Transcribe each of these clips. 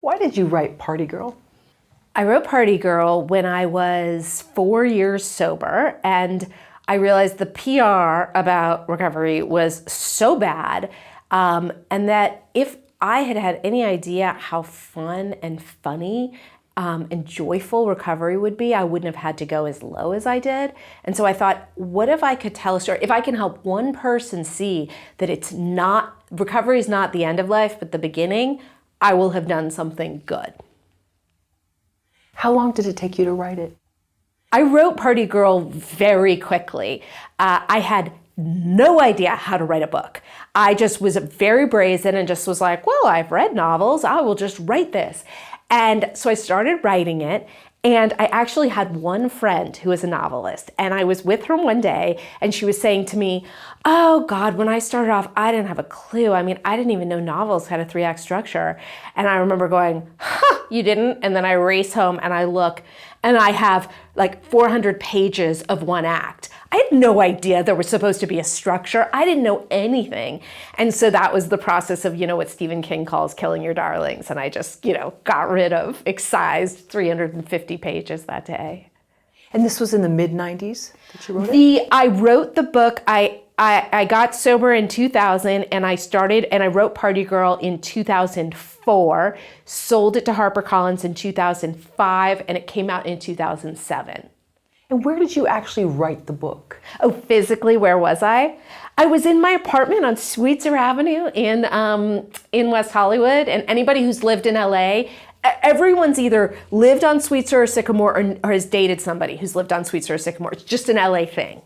Why did you write Party Girl? I wrote Party Girl when I was 4 years sober, and I realized the PR about recovery was so bad, and that if I had had any idea how fun and funny and joyful recovery would be, I wouldn't have had to go as low as I did. And so I thought, what if I could tell a story? If I can help one person see that recovery is not the end of life, but the beginning, I will have done something good. How long did it take you to write it? I wrote Party Girl very quickly. I had no idea how to write a book. I just was very brazen and just was like, well, I've read novels, I will just write this. And so I started writing it, and I actually had one friend who was a novelist, and I was with her one day, and she was saying to me, oh God, when I started off, I didn't have a clue. I mean, I didn't even know novels had a 3-act structure. And I remember going, huh, you didn't? And then I race home and I look, and I have like 400 pages of 1 act. I had no idea there was supposed to be a structure. I didn't know anything. And so that was the process of, what Stephen King calls killing your darlings. And I just, got rid of excised 350 pages that day. And this was in the mid-90s that you wrote it? I wrote the book. I got sober in 2000, and I wrote Party Girl in 2004, sold it to HarperCollins in 2005, and it came out in 2007. And where did you actually write the book? Oh, physically, where was I? I was in my apartment on Sweetser Avenue in West Hollywood, and anybody who's lived in LA, everyone's either lived on Sweetser or Sycamore or has dated somebody who's lived on Sweetser or Sycamore. It's just an LA thing.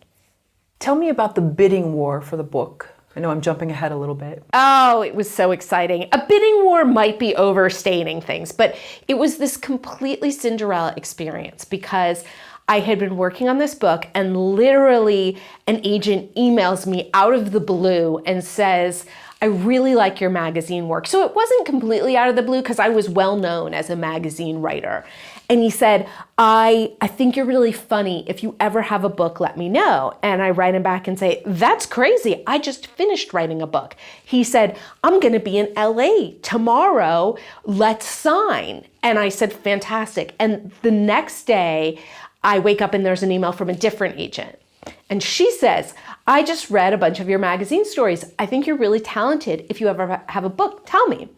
Tell me about the bidding war for the book. I know I'm jumping ahead a little bit. Oh, it was so exciting. A bidding war might be overstating things, but it was this completely Cinderella experience because I had been working on this book, and literally an agent emails me out of the blue and says, I really like your magazine work. So it wasn't completely out of the blue because I was well known as a magazine writer. And he said, I think you're really funny. If you ever have a book, let me know. And I write him back and say, that's crazy. I just finished writing a book. He said, I'm going to be in LA tomorrow. Let's sign. And I said, fantastic. And the next day, I wake up and there's an email from a different agent. And she says, I just read a bunch of your magazine stories. I think you're really talented. If you ever have a book, tell me.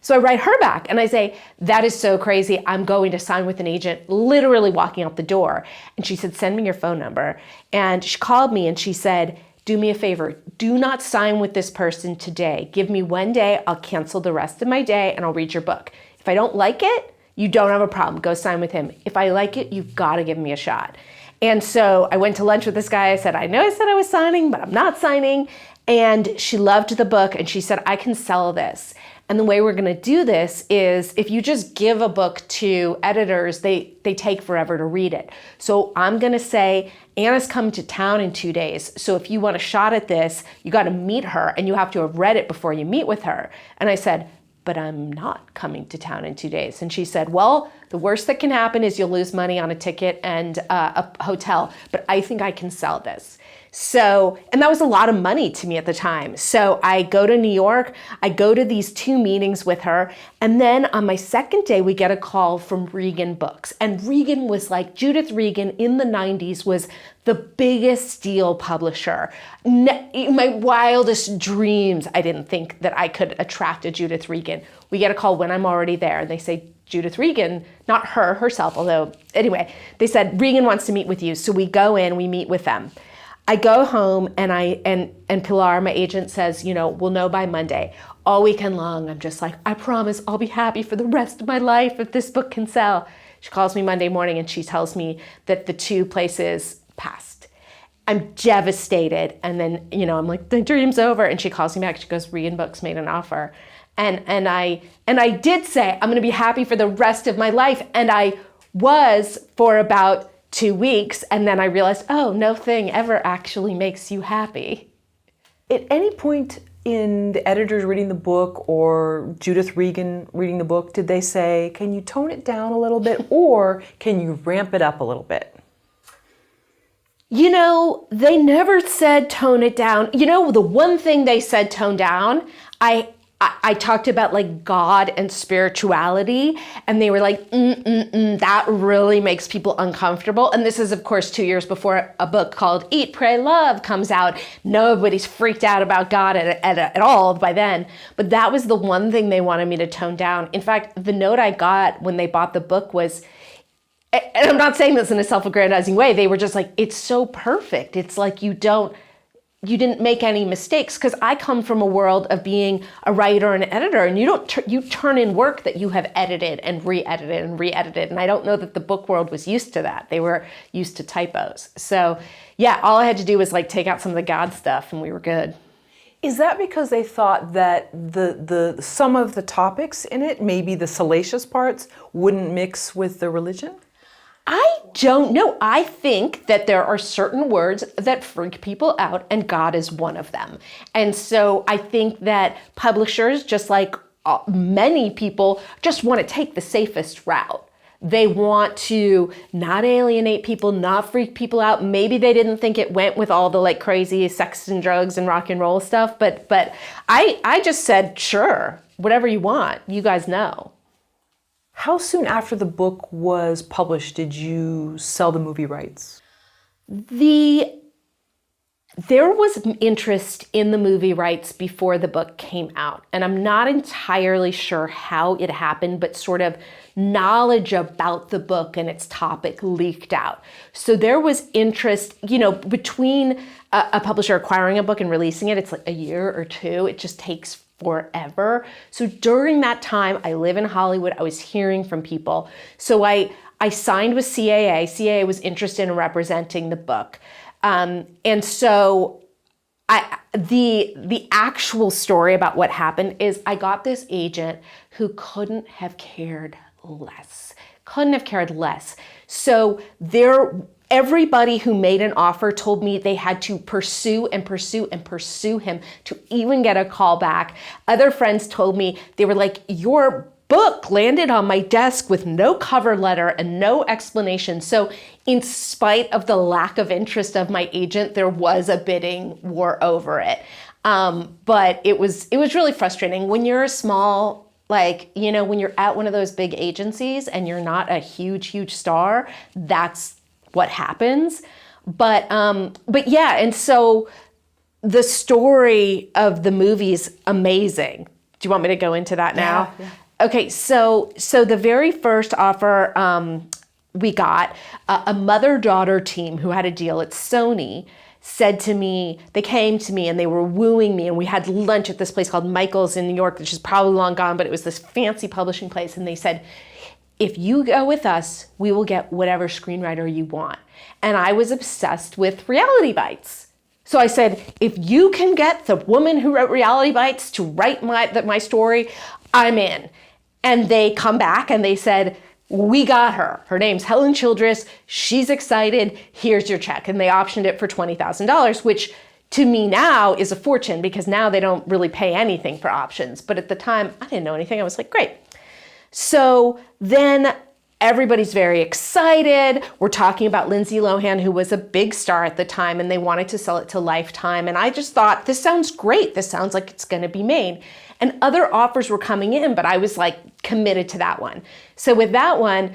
So I write her back and I say, that is so crazy. I'm going to sign with an agent, literally walking out the door. And she said, send me your phone number. And she called me and she said, do me a favor. Do not sign with this person today. Give me 1 day. I'll cancel the rest of my day and I'll read your book. If I don't like it, you don't have a problem. Go sign with him. If I like it, you've got to give me a shot. And so I went to lunch with this guy. I said, I know I said I was signing, but I'm not signing. And she loved the book. And she said, I can sell this. And the way we're going to do this is if you just give a book to editors, they take forever to read it. So I'm going to say, Anna's coming to town in 2 days. So if you want a shot at this, you got to meet her and you have to have read it before you meet with her. And I said, but I'm not coming to town in 2 days. And she said, well, the worst that can happen is you'll lose money on a ticket and a hotel, but I think I can sell this. So, and that was a lot of money to me at the time. So I go to New York, I go to these 2 meetings with her, and then on my second day, we get a call from Regan Books. And Regan was like, Judith Regan in the 90s was the biggest steel publisher. In my wildest dreams, I didn't think that I could attract a Judith Regan. We get a call when I'm already there, and they say, Judith Regan, not her, herself, although, anyway, they said, Regan wants to meet with you. So we go in, we meet with them. I go home and Pilar, my agent, says, we'll know by Monday. All weekend long, I'm just like, I promise I'll be happy for the rest of my life if this book can sell. She calls me Monday morning and she tells me that the 2 places passed. I'm devastated. And then, I'm like, the dream's over. And she calls me back. She goes, Regan Books made an offer. And I did say, I'm going to be happy for the rest of my life. And I was for about 2 weeks, and then I realized, oh, no thing ever actually makes you happy. At any point in the editors reading the book or Judith Regan reading the book, did they say, can you tone it down a little bit or can you ramp it up a little bit? They never said tone it down. The one thing they said tone down, I I talked about like God and spirituality, and they were like, that really makes people uncomfortable. And this is, of course, 2 years before a book called Eat, Pray, Love comes out. Nobody's freaked out about God at all by then. But that was the one thing they wanted me to tone down. In fact, the note I got when they bought the book was, and I'm not saying this in a self-aggrandizing way, they were just like, it's so perfect. It's like you didn't make any mistakes, because I come from a world of being a writer and an editor, and you turn in work that you have edited and re-edited and re-edited, and I don't know that the book world was used to that. They were used to typos. So yeah, all I had to do was like take out some of the God stuff and we were good. Is that because they thought that the some of the topics in it, maybe the salacious parts, wouldn't mix with the religion? I don't know. I think that there are certain words that freak people out, and God is one of them. And so I think that publishers, just like many people, just want to take the safest route. They want to not alienate people, not freak people out. Maybe they didn't think it went with all the like crazy sex and drugs and rock and roll stuff, but I just said, sure, whatever you want, you guys know. How soon after the book was published did you sell the movie rights? There was interest in the movie rights before the book came out, and I'm not entirely sure how it happened, but sort of knowledge about the book and its topic leaked out. So there was interest, between a publisher acquiring a book and releasing it, it's like a year or two. It just takes forever. So during that time, I live in Hollywood, I was hearing from people. So I signed with CAA. CAA was interested in representing the book. And so the actual story about what happened is I got this agent who couldn't have cared less. So everybody who made an offer told me they had to pursue and pursue and pursue him to even get a call back. Other friends told me, they were like, your book landed on my desk with no cover letter and no explanation. So in spite of the lack of interest of my agent, there was a bidding war over it. But it was really frustrating when you're a small, when you're at one of those big agencies and you're not a huge star, that's what happens. But yeah, and so the story of the movie is amazing. Do you want me to go into that now? Yeah. Okay, so the very first offer we got, a mother-daughter team who had a deal at Sony said to me, they came to me and they were wooing me, and we had lunch at this place called Michael's in New York, which is probably long gone, but it was this fancy publishing place, and they said, if you go with us, we will get whatever screenwriter you want. And I was obsessed with Reality Bites. So I said, if you can get the woman who wrote Reality Bites to write my story, I'm in. And they come back and they said, we got her. Her name's Helen Childress. She's excited. Here's your check. And they optioned it for $20,000, which to me now is a fortune, because now they don't really pay anything for options. But at the time, I didn't know anything. I was like, great. So then everybody's very excited. We're talking about Lindsay Lohan, who was a big star at the time, and they wanted to sell it to Lifetime. And I just thought, this sounds great. This sounds like it's going to be made. And other offers were coming in, but I was like committed to that one. So with that one,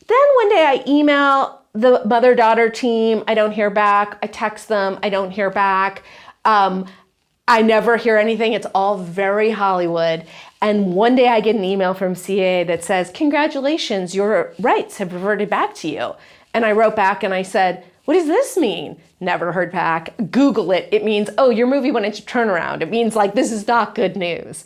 then one day I email the mother-daughter team. I don't hear back. I text them. I don't hear back. I never hear anything. It's all very Hollywood. And one day I get an email from CA that says, congratulations, your rights have reverted back to you. And I wrote back and I said, what does this mean? Never heard back. Google it. It means, oh, your movie went into turnaround. It means like, this is not good news.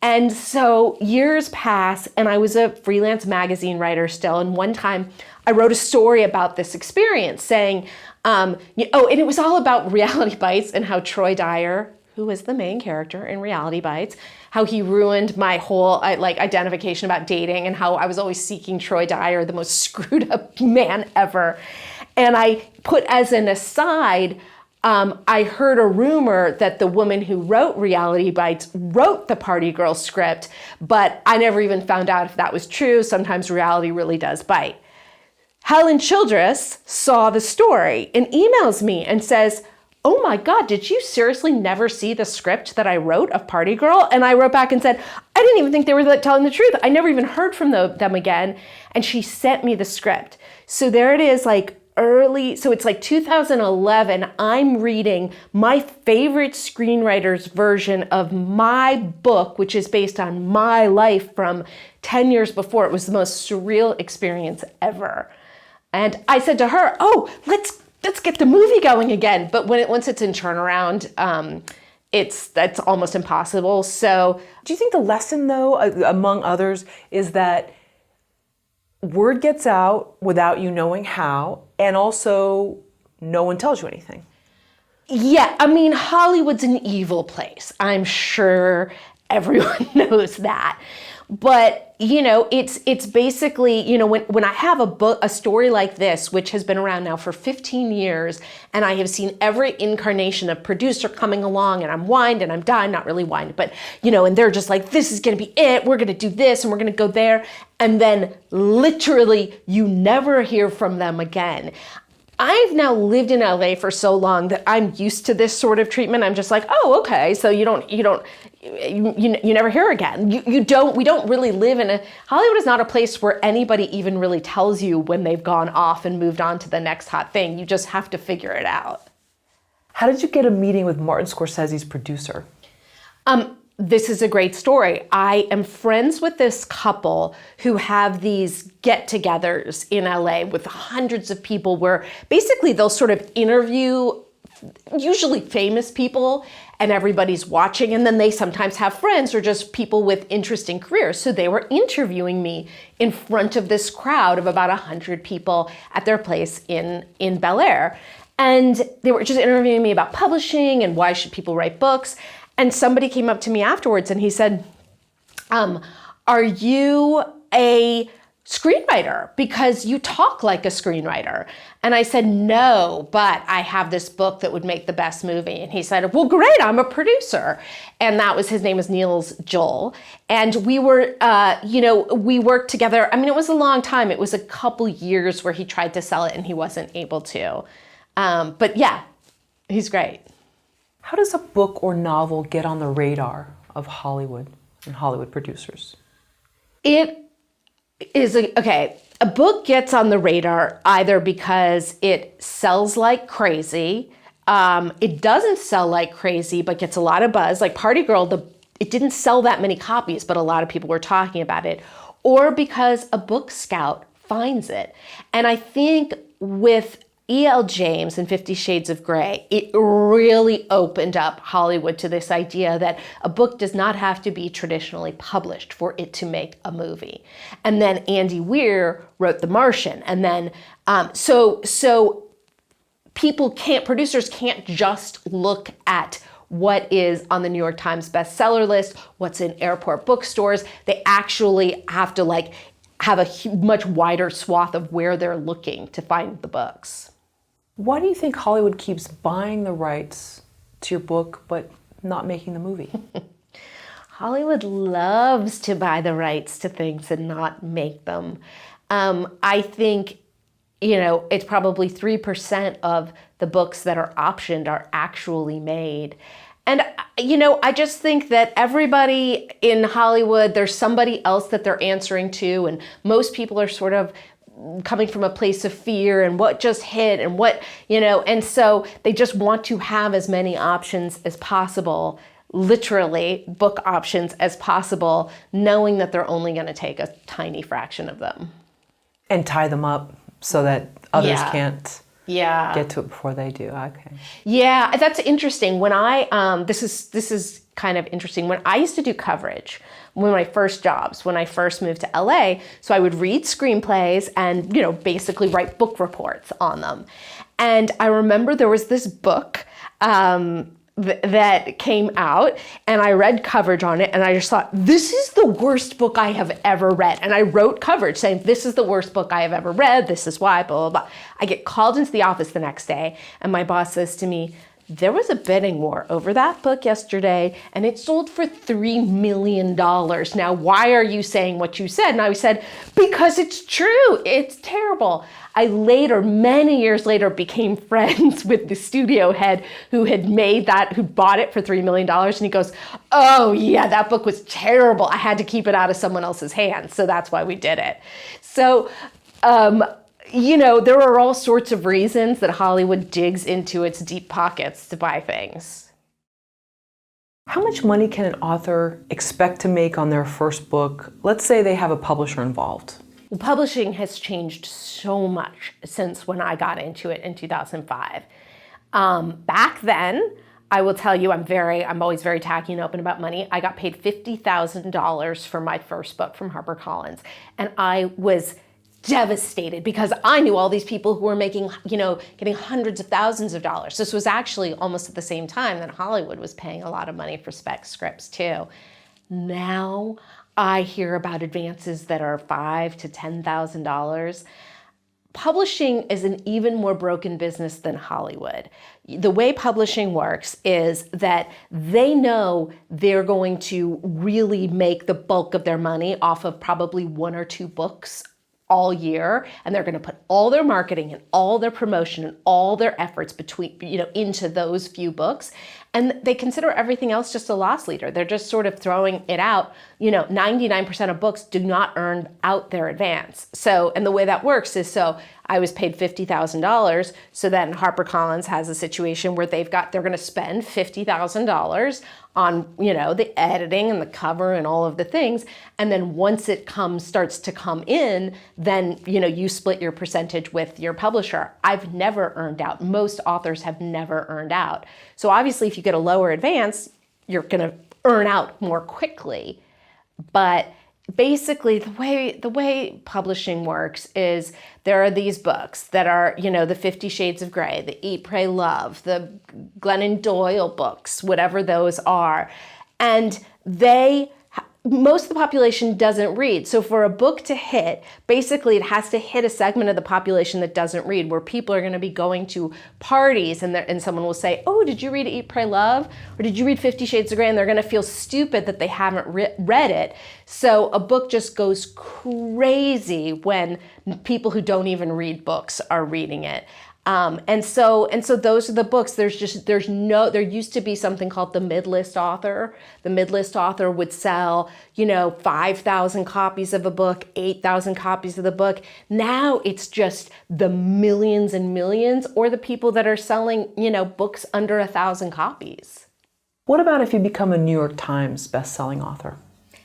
And so years pass, and I was a freelance magazine writer still. And one time I wrote a story about this experience saying, and it was all about Reality Bites and how Troy Dyer, who was the main character in Reality Bites, how he ruined my whole identification about dating, and how I was always seeking Troy Dyer, the most screwed up man ever. And I put as an aside, I heard a rumor that the woman who wrote Reality Bites wrote the Party Girl script, but I never even found out if that was true. Sometimes reality really does bite. Helen Childress saw the story and emails me and says, oh my God, did you seriously never see the script that I wrote of Party Girl? And I wrote back and said, I didn't even think they were telling the truth. I never even heard from them again. And she sent me the script. So there it is, like so it's like 2011, I'm reading my favorite screenwriter's version of my book, which is based on my life from 10 years before. It was the most surreal experience ever. And I said to her, oh, let's get the movie going again. But once it's in turnaround, that's almost impossible. So do you think the lesson, though, among others, is that word gets out without you knowing how, and also no one tells you anything? Yeah, I mean, Hollywood's an evil place. I'm sure everyone knows that. But, it's basically, when I have a story like this, which has been around now for 15 years, and I have seen every incarnation of producer coming along, and I'm wined and I'm dined, not really wined, but, and they're just like, this is going to be it. We're going to do this and we're going to go there. And then literally you never hear from them again. I've now lived in LA for so long that I'm used to this sort of treatment. I'm just like, oh, okay. So you never hear again. We don't really live Hollywood is not a place where anybody even really tells you when they've gone off and moved on to the next hot thing. You just have to figure it out. How did you get a meeting with Martin Scorsese's producer? This is a great story. I am friends with this couple who have these get-togethers in LA with hundreds of people where basically they'll sort of interview usually famous people and everybody's watching, and then they sometimes have friends or just people with interesting careers. So they were interviewing me in front of this crowd of about 100 people at their place in Bel Air. And they were just interviewing me about publishing and why should people write books. And somebody came up to me afterwards and he said, are you a screenwriter? Because you talk like a screenwriter. And I said, no, but I have this book that would make the best movie. And he said, well, great, I'm a producer. And his name was Niels Joel. And we were, we worked together. I mean, it was a long time. It was a couple years where he tried to sell it and he wasn't able to. But yeah, he's great. How does a book or novel get on the radar of Hollywood and Hollywood producers? It is, a book gets on the radar either because it sells like crazy, it doesn't sell like crazy, but gets a lot of buzz. Like Party Girl, it didn't sell that many copies, but a lot of people were talking about it, or because a book scout finds it. And I think with E.L. James and 50 Shades of Grey, it really opened up Hollywood to this idea that a book does not have to be traditionally published for it to make a movie. And then Andy Weir wrote The Martian. And then, so producers can't just look at what is on the New York Times bestseller list, what's in airport bookstores. They actually have to have a much wider swath of where they're looking to find the books. Why do you think Hollywood keeps buying the rights to your book but not making the movie? Hollywood loves to buy the rights to things and not make them. I think, it's probably 3% of the books that are optioned are actually made. And, I just think that everybody in Hollywood, there's somebody else that they're answering to, and most people are sort of coming from a place of fear and what just hit and what, and so they just want to have as many options as possible, literally book options as possible, knowing that they're only going to take a tiny fraction of them. And tie them up so that others can't Yeah. Get to it before they do. Okay. Yeah, that's interesting. When I, this is kind of interesting. When I used to do coverage, one of my first jobs, when I first moved to LA, so I would read screenplays and, you know, basically write book reports on them. And I remember there was this book that came out, and I read coverage on it, and I just thought, this is the worst book I have ever read. And I wrote coverage saying, this is the worst book I have ever read, this is why, blah, blah, blah. I get called into the office the next day, and my boss says to me, There was a bidding war over that book yesterday, and it sold for $3 million. Now, why are you saying what you said? And I said, because it's true. It's terrible. I later, many years later, became friends with the studio head who had made that, who bought it for $3 million. And he goes, oh yeah, that book was terrible. I had to keep it out of someone else's hands. So that's why we did it. So, there are all sorts of reasons that Hollywood digs into its deep pockets to buy things. How much money can an author expect to make on their first book? Let's say they have a publisher involved. Well, publishing has changed so much since when I got into it in 2005. Back then, I will tell you, I'm always very tacky and open about money. I got paid $50,000 for my first book from HarperCollins, and I was devastated because I knew all these people who were making, getting hundreds of thousands of dollars. This was actually almost at the same time that Hollywood was paying a lot of money for spec scripts too. Now I hear about advances that are $5,000 to $10,000. Publishing is an even more broken business than Hollywood. The way publishing works is that they know they're going to really make the bulk of their money off of probably one or two books all year, and they're going to put all their marketing and all their promotion and all their efforts into those few books, and they consider everything else just a loss leader. They're just sort of throwing it out. 99% of books do not earn out their advance. So, and the way that works is, so I was paid $50,000. So then HarperCollins has a situation where they're going to spend $50,000 on, the editing and the cover and all of the things. And then once it starts to come in, then, you split your percentage with your publisher. I've never earned out. Most authors have never earned out. So obviously, if you get a lower advance, you're going to earn out more quickly. But basically, the way publishing works is there are these books that are, the 50 Shades of Grey, the Eat, Pray, Love, the Glennon Doyle books, whatever those are. And most of the population doesn't read. So for a book to hit, basically it has to hit a segment of the population that doesn't read, where people are going to be going to parties and someone will say, oh, did you read Eat, Pray, Love? Or did you read 50 Shades of Grey? And they're going to feel stupid that they haven't read it. So a book just goes crazy when people who don't even read books are reading it. And so those are the books. There used to be something called the mid-list author. The mid-list author would sell, 5,000 copies of a book, 8,000 copies of the book. Now it's just the millions and millions, or the people that are selling, books under 1,000 copies. What about if you become a New York Times best-selling author?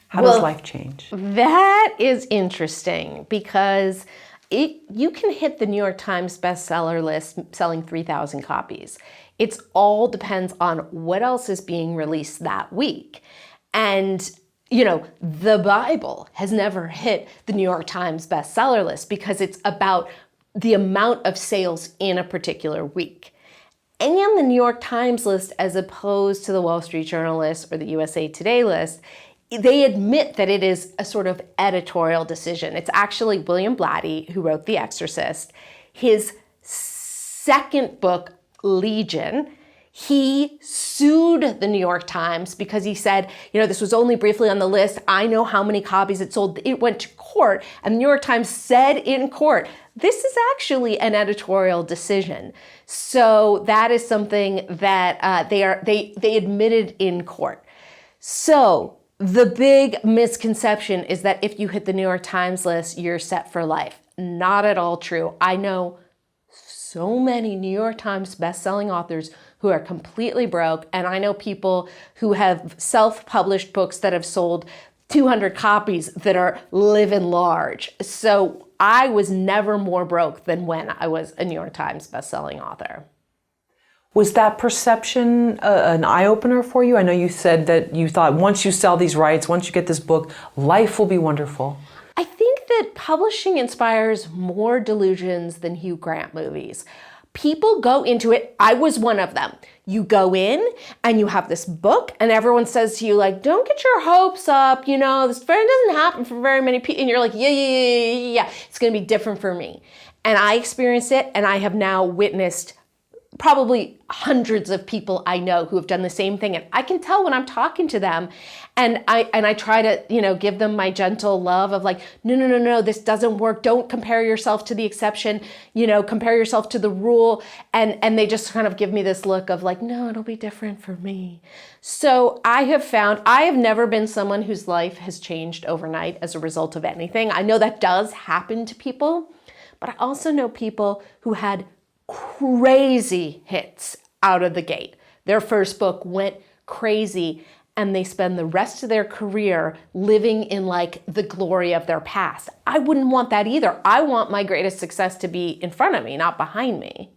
How does life change? That is interesting because you can hit the New York Times bestseller list selling 3,000 copies. It all depends on what else is being released that week. And, the Bible has never hit the New York Times bestseller list because it's about the amount of sales in a particular week. And the New York Times list, as opposed to the Wall Street Journal list or the USA Today list, they admit that it is a sort of editorial decision. It's actually William Blatty, who wrote The Exorcist. His second book, Legion, he sued the New York Times because he said, this was only briefly on the list. I know how many copies it sold. It went to court, and the New York Times said in court, this is actually an editorial decision. So that is something that they admitted in court. So the big misconception is that if you hit the New York Times list, you're set for life. Not at all true. I know so many New York Times best-selling authors who are completely broke, and I know people who have self-published books that have sold 200 copies that are living large. So I was never more broke than when I was a New York Times best-selling author. Was that perception an eye-opener for you? I know you said that you thought once you sell these rights, once you get this book, life will be wonderful. I think that publishing inspires more delusions than Hugh Grant movies. People go into it. I was one of them. You go in and you have this book and everyone says to you, don't get your hopes up. This doesn't happen for very many people. And you're like, yeah. It's going to be different for me. And I experienced it, and I have now witnessed probably hundreds of people I know who have done the same thing. And I can tell when I'm talking to them, and I try to, give them my gentle love of like, no, this doesn't work. Don't compare yourself to the exception, compare yourself to the rule. And they just kind of give me this look of like, no, it'll be different for me. So I have never been someone whose life has changed overnight as a result of anything. I know that does happen to people, but I also know people who had crazy hits out of the gate. Their first book went crazy, and they spend the rest of their career living in like the glory of their past. I wouldn't want that either. I want my greatest success to be in front of me, not behind me.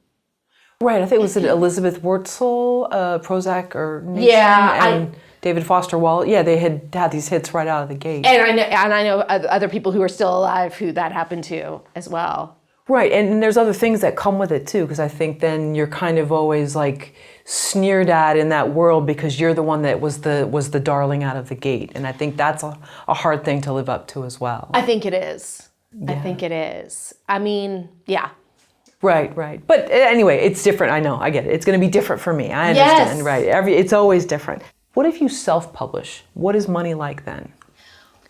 Right, I think it was Elizabeth Wurtzel, Prozac or Nation, and David Foster Wallace. Yeah, they had these hits right out of the gate. And I know other people who are still alive who that happened to as well. Right, and there's other things that come with it too, because I think then you're kind of always like sneered at in that world because you're the one that was the darling out of the gate, and I think that's a hard thing to live up to as well. I think it is. Yeah. I think it is. I mean, yeah. Right. But anyway, it's different. I know. I get it. It's going to be different for me. I understand. Yes. Right. It's always different. What if you self-publish? What is money like then?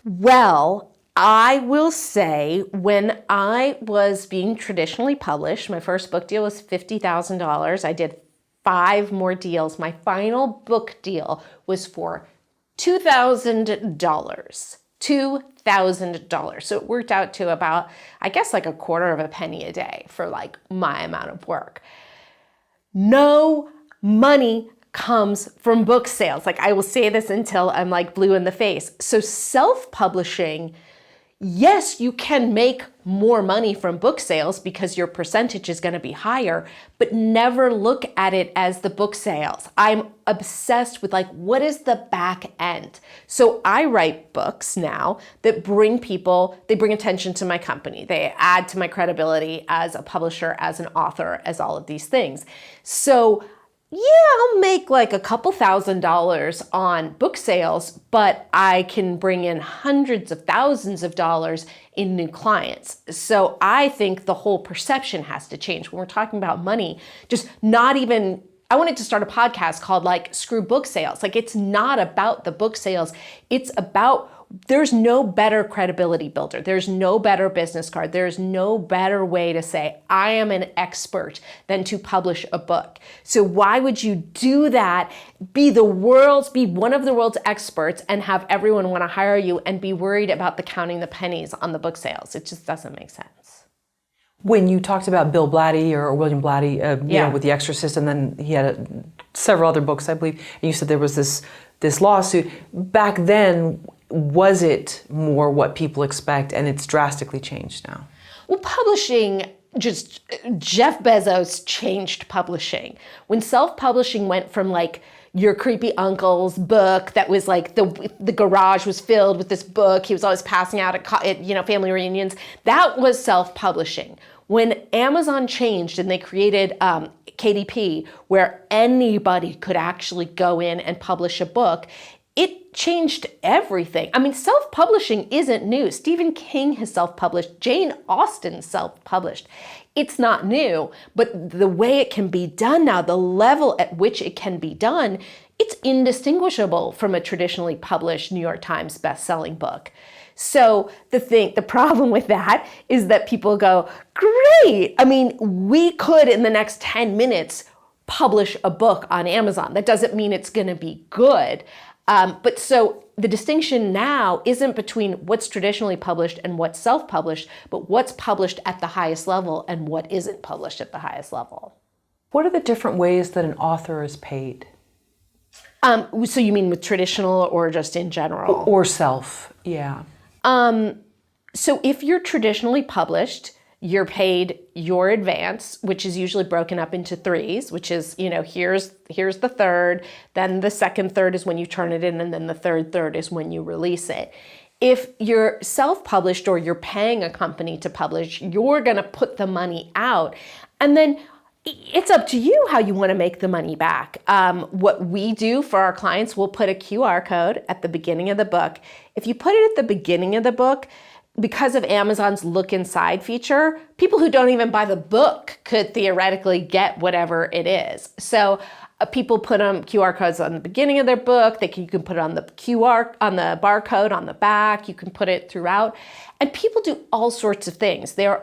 Well, I will say when I was being traditionally published, my first book deal was $50,000. I did 5 more deals. My final book deal was for $2,000. $2,000. So it worked out to about, I guess, like a quarter of a penny a day for like my amount of work. No money comes from book sales. Like I will say this until I'm like blue in the face. So self-publishing, yes, you can make more money from book sales because your percentage is going to be higher, but never look at it as the book sales. I'm obsessed with like, what is the back end? So I write books now that bring attention to my company. They add to my credibility as a publisher, as an author, as all of these things. So yeah, I'll make like a couple $1,000s on book sales, but I can bring in hundreds of thousands of dollars in new clients. So I think the whole perception has to change when we're talking about money. I wanted to start a podcast called like Screw Book Sales. Like it's not about the book sales. It's about, there's no better credibility builder. There's no better business card. There's no better way to say, I am an expert than to publish a book. So why would you do that? Be one of the world's experts and have everyone want to hire you and be worried about counting the pennies on the book sales. It just doesn't make sense. When you talked about Bill Blatty or William Blatty, with The Exorcist, and then he had several other books, I believe, and you said there was this lawsuit. Back then, was it more what people expect, and it's drastically changed now? Well, publishing, just Jeff Bezos changed publishing. When self-publishing went from like your creepy uncle's book that was like the garage was filled with this book he was always passing out at family reunions, that was self-publishing. When Amazon changed and they created KDP, where anybody could actually go in and publish a book, it changed everything. I mean, self-publishing isn't new. Stephen King has self-published. Jane Austen self-published. It's not new, but the way it can be done now, the level at which it can be done, it's indistinguishable from a traditionally published New York Times best-selling book. So the problem with that is that people go, great. I mean, we could in the next 10 minutes publish a book on Amazon. That doesn't mean it's going to be good. But so the distinction now isn't between what's traditionally published and what's self-published, but what's published at the highest level and what isn't published at the highest level. What are the different ways that an author is paid? So you mean with traditional or just in general? Or self, yeah. So if you're traditionally published, you're paid your advance, which is usually broken up into 3s, which is, here's the third, then the second third is when you turn it in, and then the third is when you release it. If you're self-published or you're paying a company to publish, you're going to put the money out, and then it's up to you how you want to make the money back. What we do for our clients, we'll put a QR code at the beginning of the book. If you put it at the beginning of the book, because of Amazon's look inside feature, people who don't even buy the book could theoretically get whatever it is. So people put QR codes on the beginning of their book. You can put it on the on the barcode on the back. You can put it throughout, and people do all sorts of things. There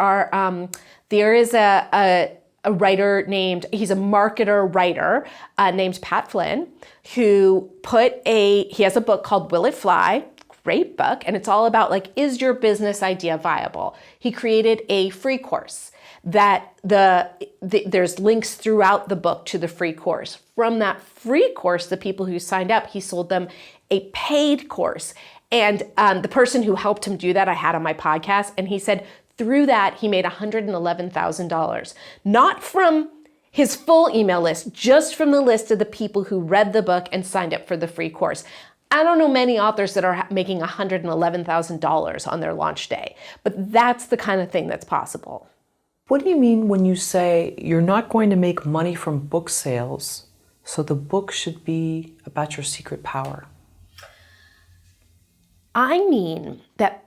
is a writer he's a marketer writer named Pat Flynn, who he has a book called Will It Fly? Great book, and it's all about is your business idea viable? He created a free course that there's links throughout the book to the free course. From that free course, the people who signed up, he sold them a paid course. And the person who helped him do that, I had on my podcast, and he said through that, he made $111,000, not from his full email list, just from the list of the people who read the book and signed up for the free course. I don't know many authors that are making $111,000 on their launch day, but that's the kind of thing that's possible. What do you mean when you say you're not going to make money from book sales, so the book should be about your secret power? I mean that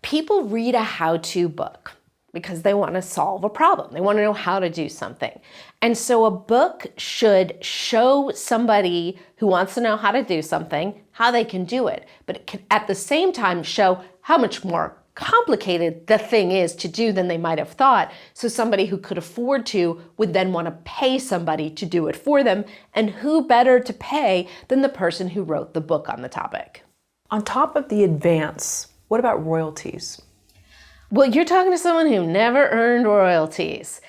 people read a how-to book because they want to solve a problem. They want to know how to do something. And so a book should show somebody who wants to know how to do something, how they can do it. But it can at the same time show how much more complicated the thing is to do than they might have thought. So somebody who could afford to would then want to pay somebody to do it for them. And who better to pay than the person who wrote the book on the topic? On top of the advance, what about royalties? Well, you're talking to someone who never earned royalties,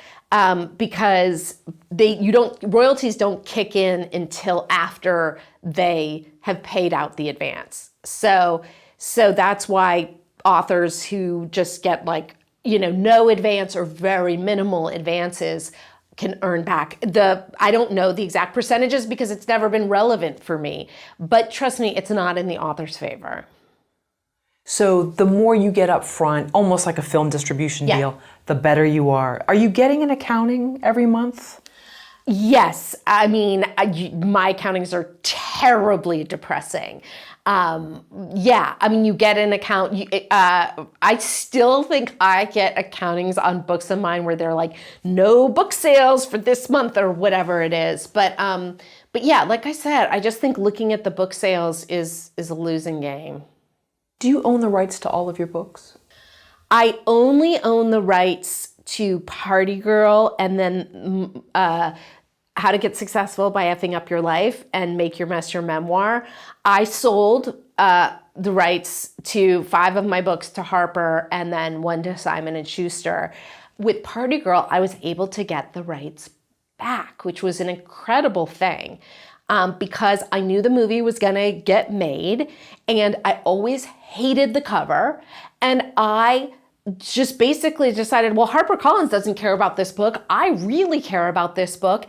because royalties don't kick in until after they have paid out the advance. So that's why authors who just get no advance or very minimal advances can earn back. I don't know the exact percentages because it's never been relevant for me, but trust me, it's not in the author's favor. So the more you get up front, almost like a film distribution deal, the better you are. Are you getting an accounting every month? Yes. I mean, my accountings are terribly depressing. I mean, you get an account. I still think I get accountings on books of mine where they're no book sales for this month or whatever it is. But yeah, like I said, I just think looking at the book sales is a losing game. Do you own the rights to all of your books? I only own the rights to Party Girl and then How to Get Successful by Effing Up Your Life and Make Your Mess Your Memoir. I sold the rights to 5 of my books to Harper and then 1 to Simon & Schuster. With Party Girl, I was able to get the rights back, which was an incredible thing. Because I knew the movie was gonna get made and I always hated the cover, and I just basically decided, well, HarperCollins doesn't care about this book. I really care about this book.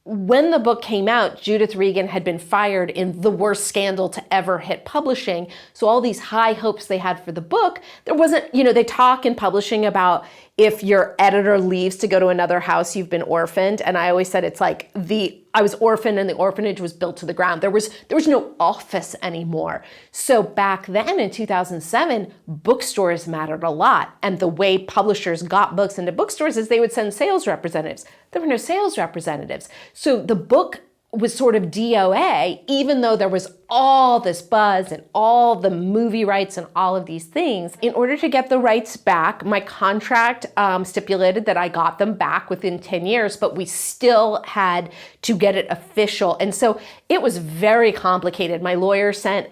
When the book came out, Judith Regan had been fired in the worst scandal to ever hit publishing. So all these high hopes they had for the book, there wasn't, they talk in publishing about if your editor leaves to go to another house, you've been orphaned. And I always said it's I was orphaned and the orphanage was built to the ground. There was no office anymore. So back then in 2007, bookstores mattered a lot. And the way publishers got books into bookstores is they would send sales representatives. There were no sales representatives. So the book was sort of DOA, even though there was all this buzz and all the movie rights and all of these things. In order to get the rights back, my contract stipulated that I got them back within 10 years, but we still had to get it official. And so it was very complicated. My lawyer sent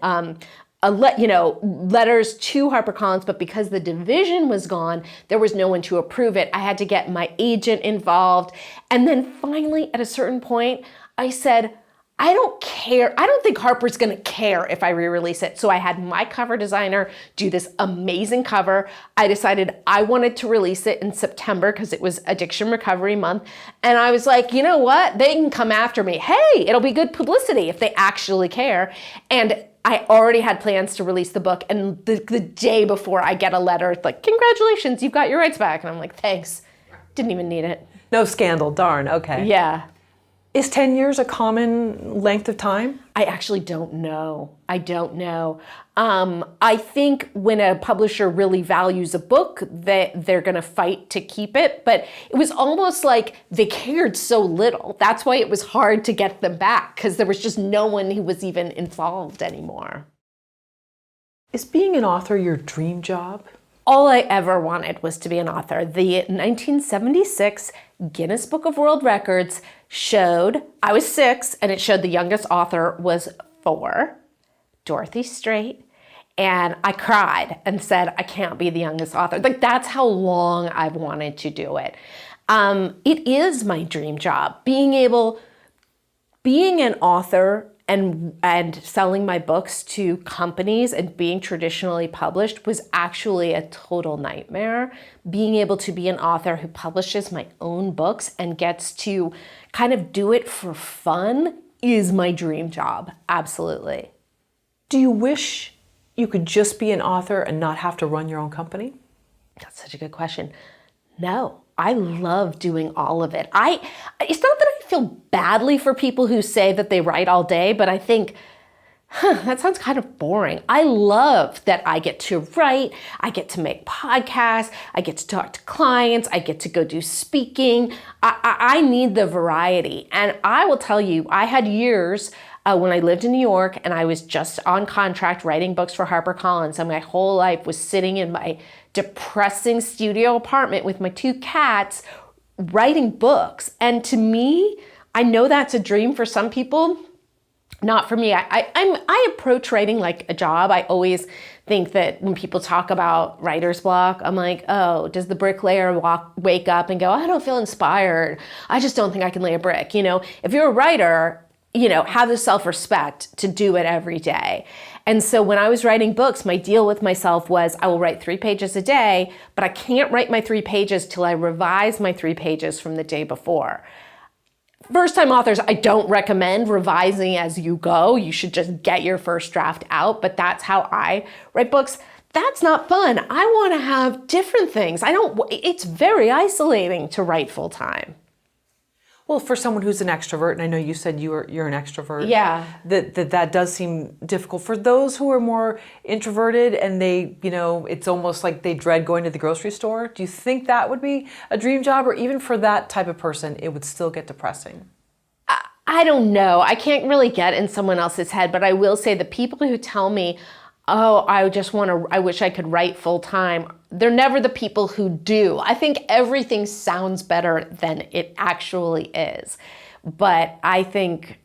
letters to HarperCollins, but because the division was gone, there was no one to approve it. I had to get my agent involved. And then finally, at a certain point, I said, I don't care. I don't think Harper's going to care if I re-release it. So I had my cover designer do this amazing cover. I decided I wanted to release it in September because it was Addiction Recovery Month. And I was like, you know what? They can come after me. Hey, it'll be good publicity if they actually care. And I already had plans to release the book. And the day before, I get a letter like, congratulations, you've got your rights back. And I'm like, thanks. Didn't even need it. No scandal. Darn. Okay. Yeah. Is 10 years a common length of time? I actually don't know. I don't know. I think when a publisher really values a book, they're going to fight to keep it. But it was almost like they cared so little. That's why it was hard to get them back, because there was just no one who was even involved anymore. Is being an author your dream job? All I ever wanted was to be an author. The 1976 Guinness Book of World Records showed, I was 6, and it showed the youngest author was 4, Dorothy Strait. And I cried and said, I can't be the youngest author. Like, that's how long I've wanted to do it. It is my dream job. Being an author and selling my books to companies and being traditionally published was actually a total nightmare. Being able to be an author who publishes my own books and gets to kind of do it for fun is my dream job. Absolutely. Do you wish you could just be an author and not have to run your own company? That's such a good question. No, I love doing all of it. It's not that I feel badly for people who say that they write all day, but I think, that sounds kind of boring. I love that I get to write, I get to make podcasts, I get to talk to clients, I get to go do speaking. I need the variety. And I will tell you, I had years when I lived in New York and I was just on contract writing books for HarperCollins, and my whole life was sitting in my depressing studio apartment with my 2 cats writing books. And to me, I know that's a dream for some people, not for me. I approach writing like a job. I always think that when people talk about writer's block, I'm like, oh, does the bricklayer wake up and go, I don't feel inspired. I just don't think I can lay a brick. If you're a writer, have the self-respect to do it every day. And so when I was writing books, my deal with myself was I will write 3 pages a day, but I can't write my 3 pages till I revise my 3 pages from the day before. First-time authors, I don't recommend revising as you go. You should just get your first draft out, but that's how I write books. That's not fun. I want to have different things. It's very isolating to write full-time. Well, for someone who's an extrovert, and I know you said you're an extrovert, yeah, that does seem difficult. For those who are more introverted and they, it's almost like they dread going to the grocery store, do you think that would be a dream job? Or even for that type of person, it would still get depressing? I don't know. I can't really get in someone else's head, but I will say the people who tell me, oh, I wish I could write full time, they're never the people who do. I think everything sounds better than it actually is. But I think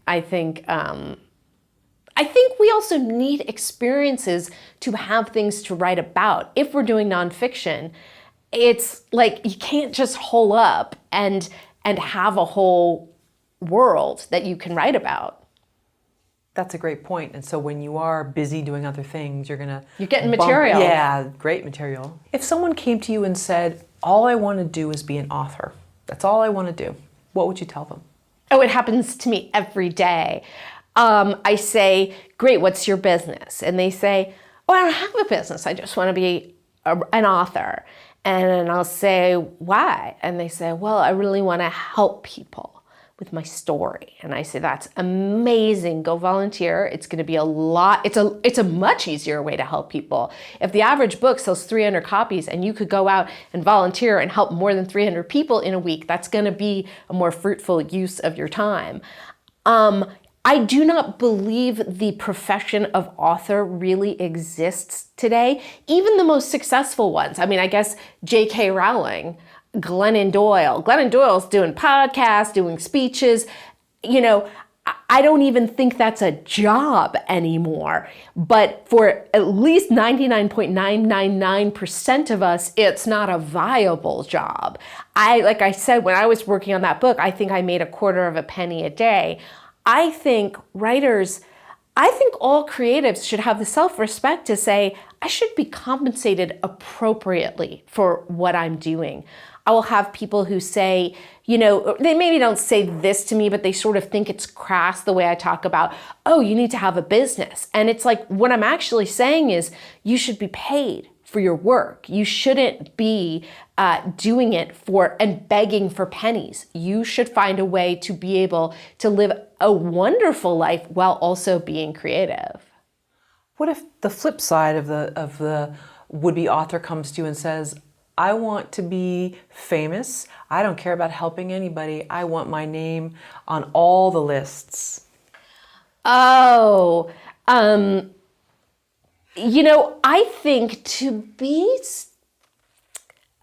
we also need experiences to have things to write about. If we're doing nonfiction, it's like you can't just hole up and have a whole world that you can write about. That's a great point. And so when you are busy doing other things, you're getting material. Yeah, great material. If someone came to you and said, all I want to do is be an author, that's all I want to do, what would you tell them? Oh, it happens to me every day. I say, great, what's your business? And they say, oh, I don't have a business. I just want to be an author. And I'll say, why? And they say, well, I really want to help people with my story. And I say, that's amazing. Go volunteer. It's going to be a lot. It's a much easier way to help people. If the average book sells 300 copies and you could go out and volunteer and help more than 300 people in a week, that's going to be a more fruitful use of your time. I do not believe the profession of author really exists today. Even the most successful ones. I mean, I guess J.K. Rowling, Glennon Doyle. Glennon Doyle's doing podcasts, doing speeches. I don't even think that's a job anymore. But for at least 99.999% of us, it's not a viable job. Like I said, when I was working on that book, I think I made $0.25 a day. I think all creatives should have the self-respect to say, I should be compensated appropriately for what I'm doing. I will have people who say, they maybe don't say this to me, but they sort of think it's crass the way I talk about, oh, you need to have a business. And it's like, what I'm actually saying is you should be paid for your work. You shouldn't be doing it for and begging for pennies. You should find a way to be able to live a wonderful life while also being creative. What if the flip side of the would-be author comes to you and says, I want to be famous. I don't care about helping anybody. I want my name on all the lists. Oh, I think to be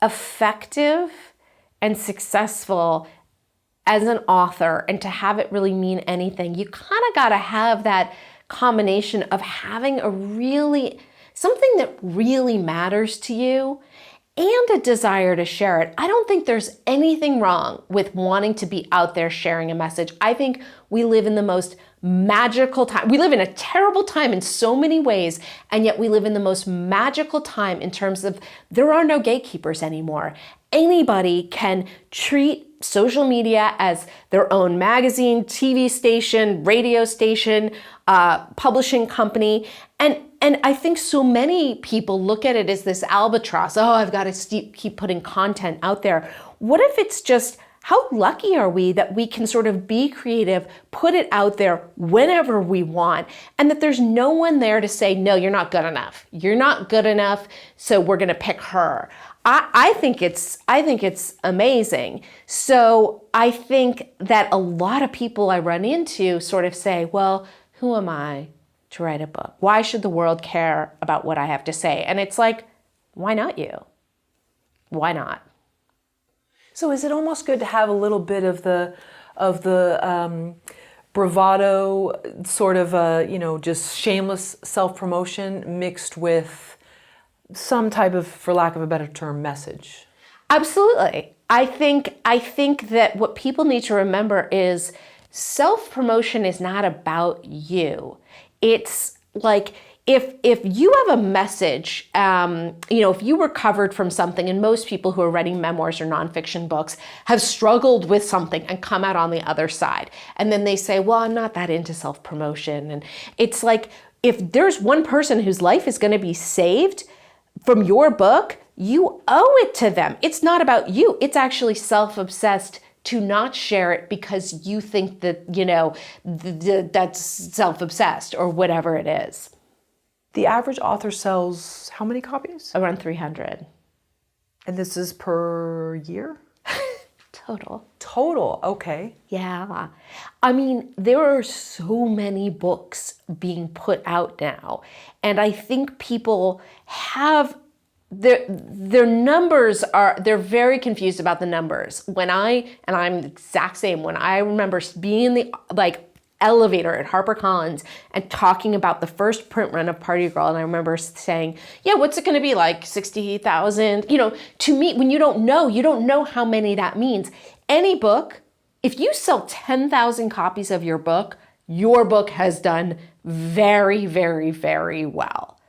effective and successful as an author and to have it really mean anything, you kind of got to have that combination of having something that really matters to you and a desire to share it. I don't think there's anything wrong with wanting to be out there sharing a message. I think we live in the most magical time. We live in a terrible time in so many ways, and yet we live in the most magical time in terms of there are no gatekeepers anymore. Anybody can treat social media as their own magazine, TV station, radio station, publishing company, and I think so many people look at it as this albatross. Oh, I've got to keep putting content out there. What if it's just, how lucky are we that we can sort of be creative, put it out there whenever we want, and that there's no one there to say, no, you're not good enough. You're not good enough, so we're going to pick her. I think it's amazing. So I think that a lot of people I run into sort of say, well, who am I to write a book? Why should the world care about what I have to say? And it's like, why not you? Why not? So is it almost good to have a little bit of the bravado, sort of just shameless self-promotion mixed with some type of, for lack of a better term, message? Absolutely. I think that what people need to remember is self-promotion is not about you. It's like, if you have a message, if you recovered from something, and most people who are writing memoirs or nonfiction books have struggled with something and come out on the other side. And then they say, well, I'm not that into self-promotion. And it's like, if there's one person whose life is going to be saved from your book, you owe it to them. It's not about you. It's actually self-obsessed to not share it because you think that, that's self-obsessed or whatever it is. The average author sells how many copies? Around 300. And this is per year? Total, okay. Yeah. I mean, there are so many books being put out now. And I think people have their numbers they're very confused about the numbers. And I'm the exact same, when I remember being in the elevator at HarperCollins and talking about the first print run of Party Girl, and I remember saying, yeah, what's it going to be, like 60,000? To me, when you don't know how many that means. Any book, if you sell 10,000 copies of your book has done very, very, very well.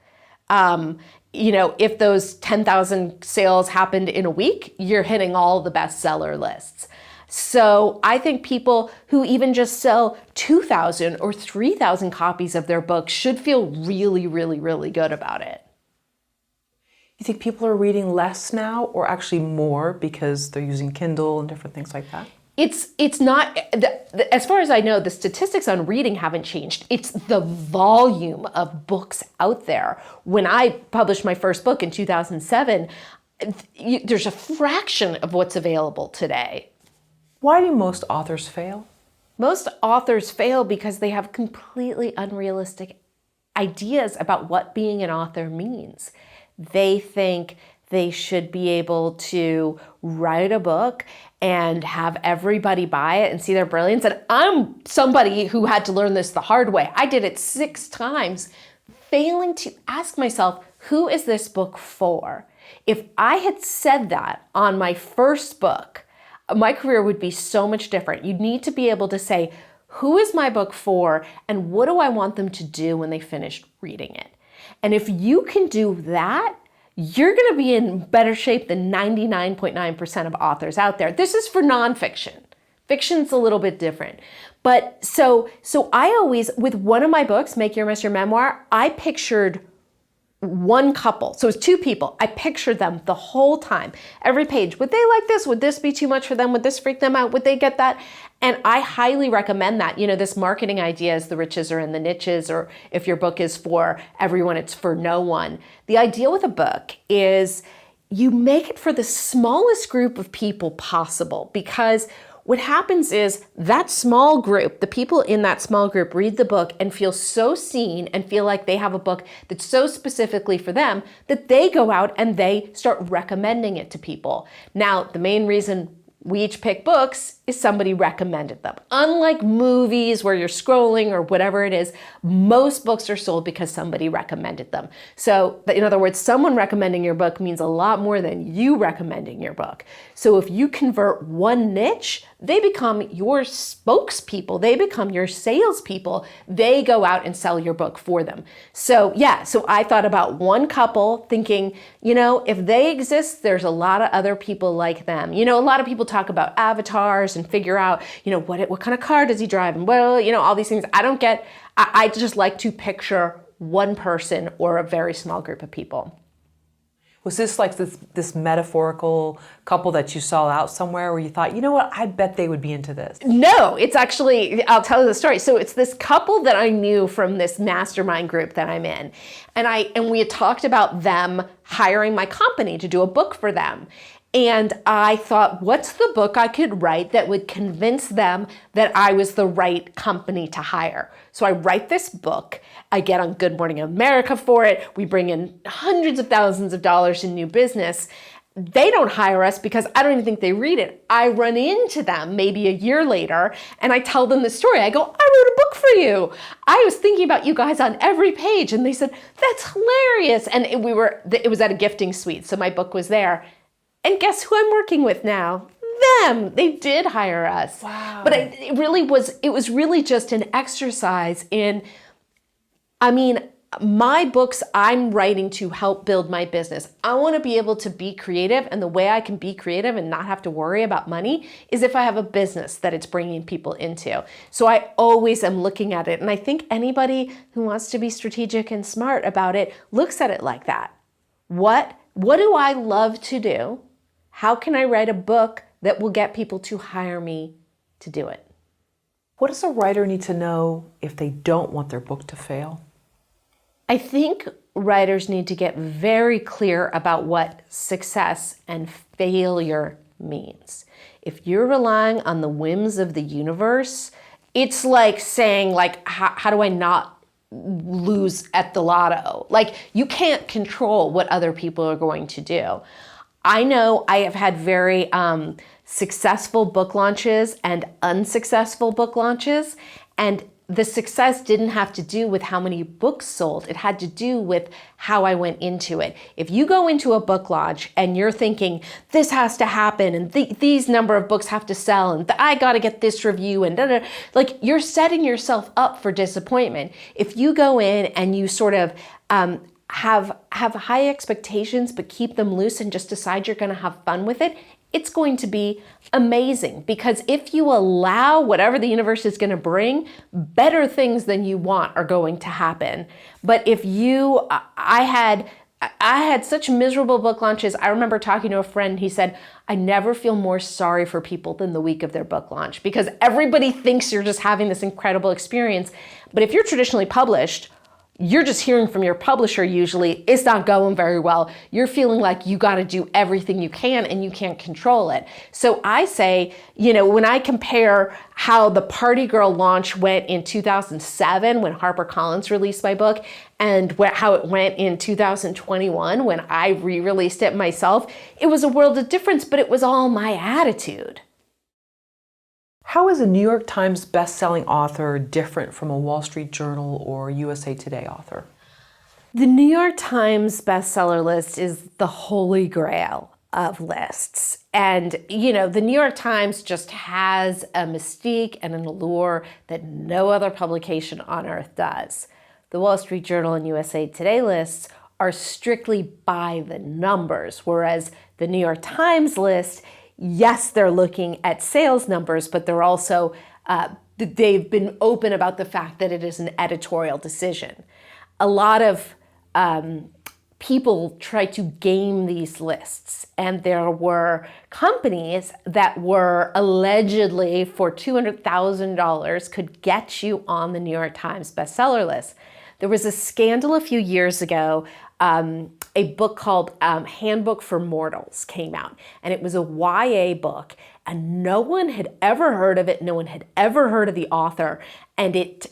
If those 10,000 sales happened in a week, you're hitting all the bestseller lists. So I think people who even just sell 2,000 or 3,000 copies of their book should feel really, really, really good about it. You think people are reading less now or actually more because they're using Kindle and different things like that? It's not, as far as I know, the statistics on reading haven't changed. It's the volume of books out there. When I published my first book in 2007, there's a fraction of what's available today. Why do most authors fail? Most authors fail because they have completely unrealistic ideas about what being an author means. They think they should be able to write a book and have everybody buy it and see their brilliance. And I'm somebody who had to learn this the hard way. I did it 6 times, failing to ask myself, who is this book for? If I had said that on my first book, my career would be so much different. You need to be able to say, who is my book for and what do I want them to do when they finish reading it? And if you can do that, you're going to be in better shape than 99.9% of authors out there. This is for nonfiction. Fiction's a little bit different. But so I always, with one of my books, Make Your Mess Your Memoir, I pictured one couple. So it was two people. I pictured them the whole time. Every page. Would they like this? Would this be too much for them? Would this freak them out? Would they get that? And I highly recommend that. This marketing idea is the riches are in the niches, or if your book is for everyone, it's for no one. The idea with a book is you make it for the smallest group of people possible, because what happens is that small group, the people in that small group read the book and feel so seen and feel like they have a book that's so specifically for them that they go out and they start recommending it to people. Now, the main reason we each pick books is somebody recommended them. Unlike movies where you're scrolling or whatever it is, most books are sold because somebody recommended them. So in other words, someone recommending your book means a lot more than you recommending your book. So if you convert one niche, they become your spokespeople. They become your salespeople. They go out and sell your book for them. So so I thought about one couple thinking, if they exist, there's a lot of other people like them. A lot of people talk about avatars and figure out, what kind of car does he drive? And all these things. I just like to picture one person or a very small group of people. Was this like this metaphorical couple that you saw out somewhere where you thought, I bet they would be into this? No, it's actually, I'll tell you the story. So it's this couple that I knew from this mastermind group that I'm in. And we had talked about them hiring my company to do a book for them. And I thought, what's the book I could write that would convince them that I was the right company to hire? So I write this book. I get on Good Morning America for it. We bring in hundreds of thousands of dollars in new business. They don't hire us because I don't even think they read it. I run into them maybe a year later and I tell them the story. I go, I wrote a book for you. I was thinking about you guys on every page. And they said, that's hilarious. And it was at a gifting suite. So my book was there. And guess who I'm working with now? Them. They did hire us. Wow. But it was really just an exercise in, my books I'm writing to help build my business. I want to be able to be creative, and the way I can be creative and not have to worry about money is if I have a business that it's bringing people into. So I always am looking at it. And I think anybody who wants to be strategic and smart about it looks at it like that. What do I love to do? How can I write a book that will get people to hire me to do it? What does a writer need to know if they don't want their book to fail? I think writers need to get very clear about what success and failure means. If you're relying on the whims of the universe, it's like saying, how do I not lose at the lotto? You can't control what other people are going to do. I know I have had very successful book launches and unsuccessful book launches, and the success didn't have to do with how many books sold. It had to do with how I went into it. If you go into a book launch and you're thinking, this has to happen, and these number of books have to sell, and I got to get this review, and you're setting yourself up for disappointment. If you go in and you sort of have high expectations but keep them loose and just decide you're going to have fun with it, it's going to be amazing. Because if you allow whatever the universe is going to bring, better things than you want are going to happen. But if I had such miserable book launches. I remember talking to a friend, he said, I never feel more sorry for people than the week of their book launch, because everybody thinks you're just having this incredible experience. But if you're traditionally published, you're just hearing from your publisher usually, it's not going very well. You're feeling like you got to do everything you can and you can't control it. So I say, when I compare how the Party Girl launch went in 2007 when HarperCollins released my book and how it went in 2021 when I re-released it myself, it was a world of difference, but it was all my attitude. How is a New York Times best-selling author different from a Wall Street Journal or USA Today author? The New York Times bestseller list is the holy grail of lists. And, the New York Times just has a mystique and an allure that no other publication on earth does. The Wall Street Journal and USA Today lists are strictly by the numbers, whereas the New York Times list, yes, they're looking at sales numbers, but they're also, they've been open about the fact that it is an editorial decision. A lot of people try to game these lists. And there were companies that were allegedly for $200,000 could get you on the New York Times bestseller list. There was a scandal a few years ago. A book called Handbook for Mortals came out, and it was a YA book, and no one had ever heard of it. No one had ever heard of the author, and it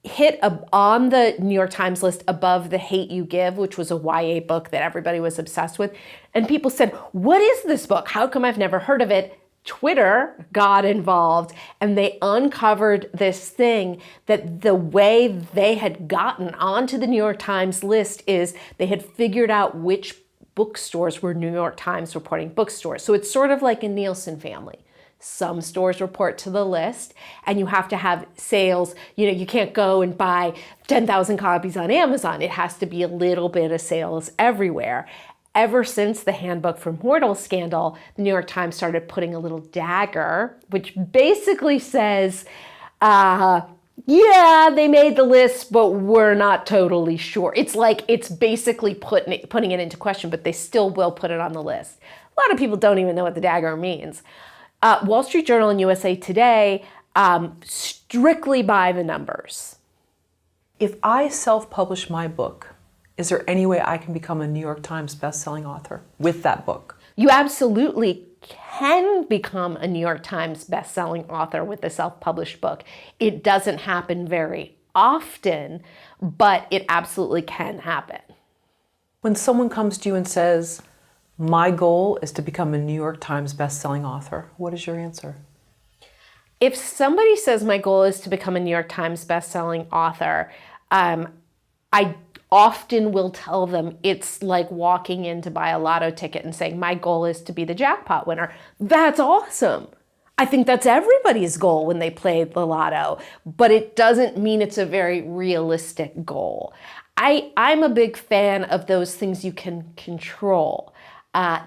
hit on the New York Times list above The Hate U Give, which was a YA book that everybody was obsessed with. And people said, "What is this book? How come I've never heard of it?" Twitter got involved, and they uncovered this thing that the way they had gotten onto the New York Times list is they had figured out which bookstores were New York Times reporting bookstores. So it's sort of like a Nielsen family. Some stores report to the list, and you have to have sales. You can't go and buy 10,000 copies on Amazon. It has to be a little bit of sales everywhere. Ever since the Handbook for Mortals scandal, the New York Times started putting a little dagger, which basically says, yeah, they made the list, but we're not totally sure. It's like it's basically putting it into question, but they still will put it on the list. A lot of people don't even know what the dagger means. Wall Street Journal and USA Today, strictly by the numbers. If I self-publish my book, is there any way I can become a New York Times best-selling author with that book? You absolutely can become a New York Times best-selling author with a self-published book. It doesn't happen very often, but it absolutely can happen. When someone comes to you and says, "My goal is to become a New York Times best-selling author," what is your answer? If somebody says my goal is to become a New York Times best-selling author, I often will tell them it's like walking in to buy a lotto ticket and saying, my goal is to be the jackpot winner. That's awesome. I think that's everybody's goal when they play the lotto, but it doesn't mean it's a very realistic goal. I'm a big fan of those things you can control.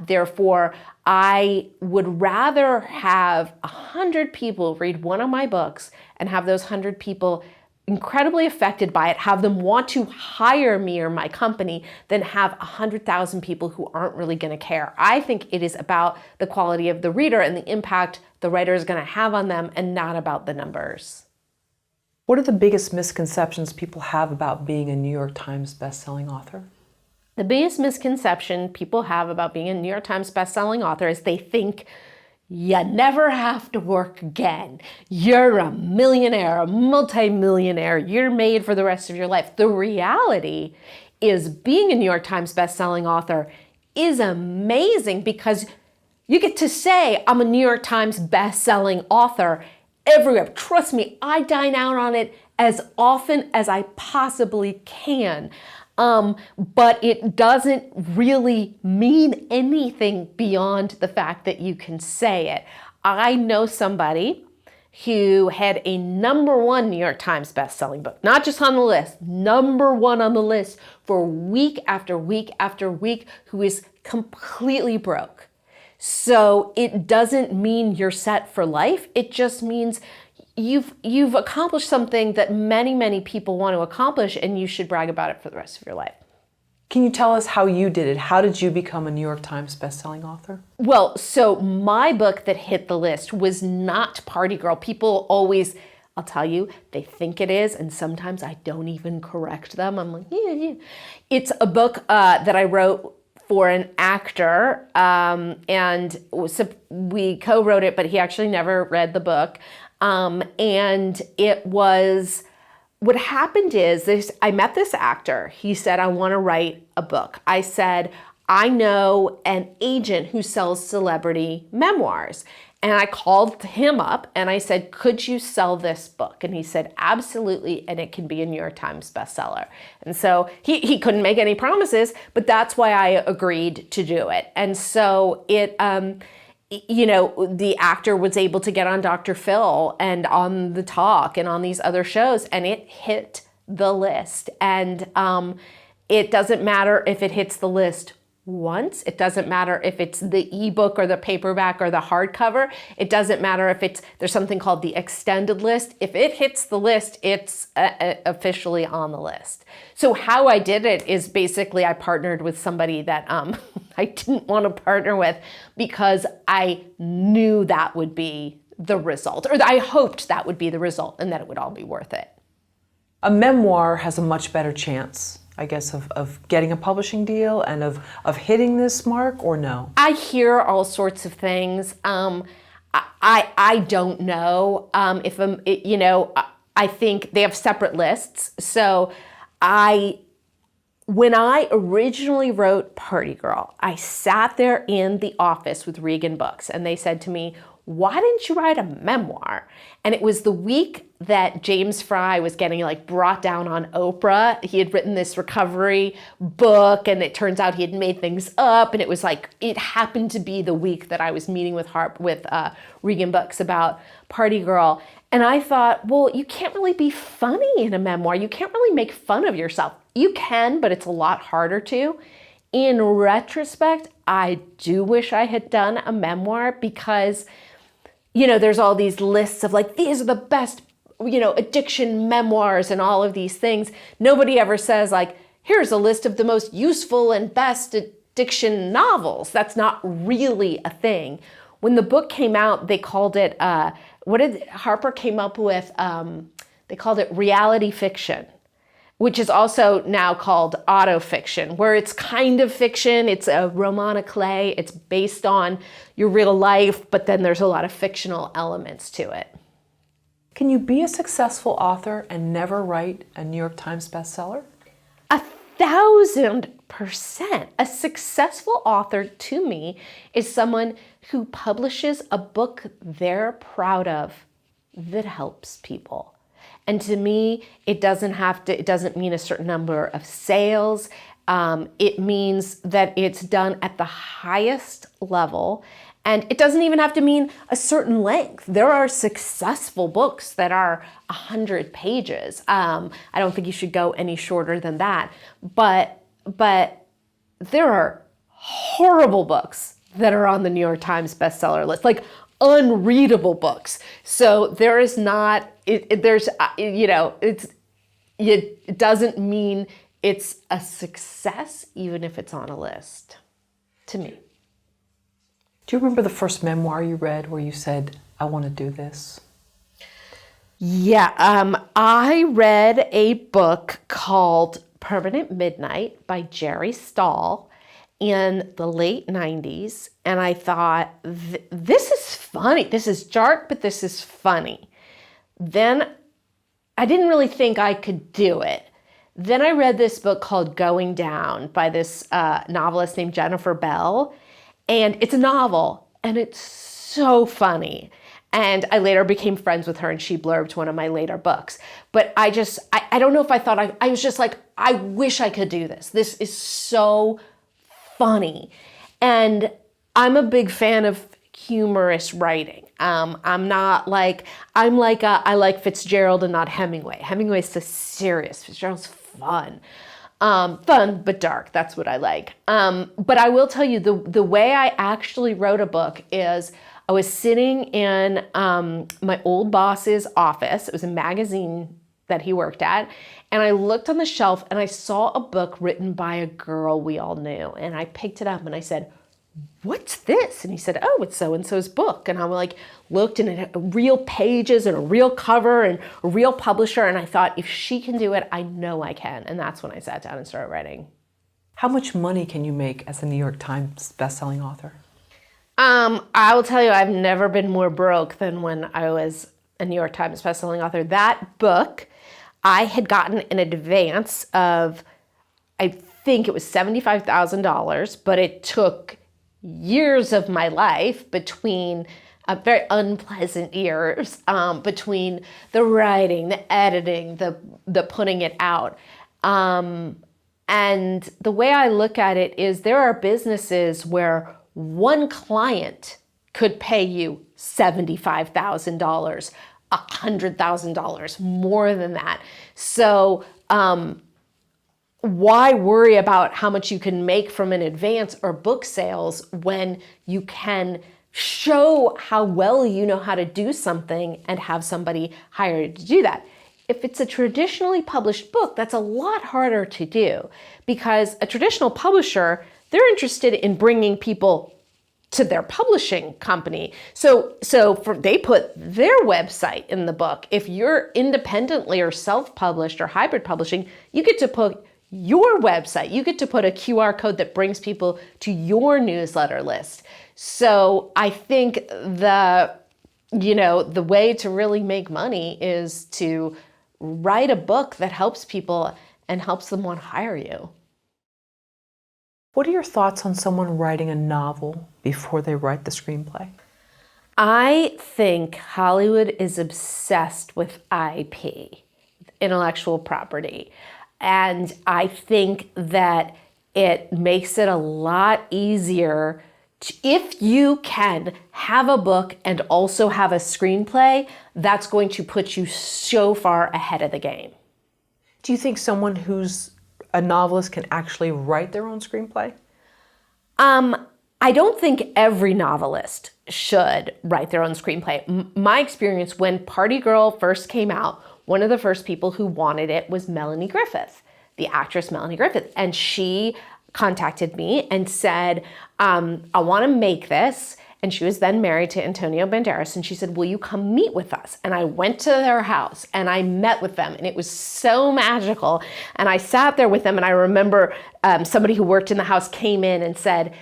Therefore, I would rather have 100 people read one of my books and have those 100 people incredibly affected by it, have them want to hire me or my company, than have 100,000 people who aren't really going to care. I think it is about the quality of the reader and the impact the writer is going to have on them, and not about the numbers. What are the biggest misconceptions people have about being a New York Times best-selling author? The biggest misconception people have about being a New York Times best-selling author is they think you never have to work again. You're a millionaire, a multimillionaire. You're made for the rest of your life. The reality is being a New York Times bestselling author is amazing because you get to say, I'm a New York Times bestselling author everywhere. Trust me, I dine out on it as often as I possibly can. But it doesn't really mean anything beyond the fact that you can say it. I know somebody who had a #1 New York Times best-selling book, not just on the list, #1 on the list for week after week after week, who is completely broke. So it doesn't mean you're set for life. It just means you've accomplished something that many, many people want to accomplish, and you should brag about it for the rest of your life. Can you tell us how you did it? How did you become a New York Times bestselling author? Well, so my book that hit the list was not Party Girl. People always, I'll tell you, they think it is, and sometimes I don't even correct them. I'm like, yeah. It's a book that I wrote for an actor, and we co-wrote it, but he actually never read the book. And it was, what happened is this, I met this actor. He said, I want to write a book. I said, I know an agent who sells celebrity memoirs. And I called him up and I said, could you sell this book? And he said, absolutely. And it can be a New York Times bestseller. And so he couldn't make any promises, but that's why I agreed to do it. And so it, the actor was able to get on Dr. Phil and on The Talk and on these other shows, and it hit the list. And it doesn't matter if it hits the list once. It doesn't matter if it's the ebook or the paperback or the hardcover. It doesn't matter if there's something called the extended list. If it hits the list, it's officially on the list. So how I did it is basically I partnered with somebody that I didn't want to partner with because I knew that would be the result, or I hoped that would be the result and that it would all be worth it. A memoir has a much better chance, I guess, of getting a publishing deal and of hitting this mark, or no? I hear all sorts of things. I don't know I think they have separate lists. So when I originally wrote Party Girl, I sat there in the office with Regan Books and they said to me, why didn't you write a memoir? And it was the week that James Fry was getting brought down on Oprah. He had written this recovery book and it turns out he had made things up. And it was it happened to be the week that I was meeting with Regan Books about Party Girl. And I thought, well, you can't really be funny in a memoir. You can't really make fun of yourself. You can, but it's a lot harder to. In retrospect, I do wish I had done a memoir because there's all these lists of these are the best, addiction memoirs and all of these things. Nobody ever says here's a list of the most useful and best addiction novels. That's not really a thing. When the book came out, they called it, what did Harper came up with? They called it reality fiction, which is also now called autofiction, where it's kind of fiction. It's a roman à clef. It's based on your real life, but then there's a lot of fictional elements to it. Can you be a successful author and never write a New York Times bestseller? 1,000%. A successful author to me is someone who publishes a book they're proud of that helps people. And to me, it doesn't mean a certain number of sales. It means that it's done at the highest level. And it doesn't even have to mean a certain length. There are successful books that are 100 pages. I don't think you should go any shorter than that. But there are horrible books that are on the New York Times bestseller list. Unreadable books. So there is not, it doesn't mean it's a success, even if it's on a list, to me. Do you remember the first memoir you read where you said, I want to do this? Yeah, I read a book called Permanent Midnight by Jerry Stahl in the late 90s. And I thought, this is funny. This is dark, but this is funny. Then I didn't really think I could do it. Then I read this book called Going Down by this novelist named Jennifer Bell. And it's a novel, and it's so funny. And I later became friends with her, and she blurbed one of my later books. But I don't know if I thought, I was just I wish I could do this. This is so funny. And I'm a big fan of humorous writing. I like Fitzgerald and not Hemingway. Hemingway's so serious. Fitzgerald's fun. Fun, but dark. That's what I like. But I will tell you, the way I actually wrote a book is I was sitting in my old boss's office. It was a magazine that he worked at. And I looked on the shelf and I saw a book written by a girl we all knew. And I picked it up and I said, what's this? And he said, oh, it's so-and-so's book. And I looked and it had real pages and a real cover and a real publisher. And I thought, if she can do it, I know I can. And that's when I sat down and started writing. How much money can you make as a New York Times bestselling author? I will tell you, I've never been more broke than when I was a New York Times bestselling author. That book, I had gotten an advance of, I think it was $75,000, but it took years of my life between very unpleasant years, between the writing, the editing, the putting it out. And the way I look at it is there are businesses where one client could pay you $75,000, $100,000, more than that. So why worry about how much you can make from an advance or book sales when you can show how well you know how to do something and have somebody hired to do that? If it's a traditionally published book, that's a lot harder to do, because a traditional publisher, they're interested in bringing people to their publishing company. They put their website in the book. If you're independently or self-published or hybrid publishing, you get to put your website. You get to put a QR code that brings people to your newsletter list. So I think the way to really make money is to write a book that helps people and helps them want to hire you. What are your thoughts on someone writing a novel before they write the screenplay? I think Hollywood is obsessed with IP, intellectual property. And I think that it makes it a lot easier if you can have a book and also have a screenplay. That's going to put you so far ahead of the game. Do you think someone who's a novelist can actually write their own screenplay? I don't think every novelist should write their own screenplay. My experience, when Party Girl first came out, one of the first people who wanted it was Melanie Griffith, the actress Melanie Griffith. And she contacted me and said, I want to make this. And she was then married to Antonio Banderas. And she said, will you come meet with us? And I went to their house and I met with them. And it was so magical. And I sat there with them. And I remember somebody who worked in the house came in and said,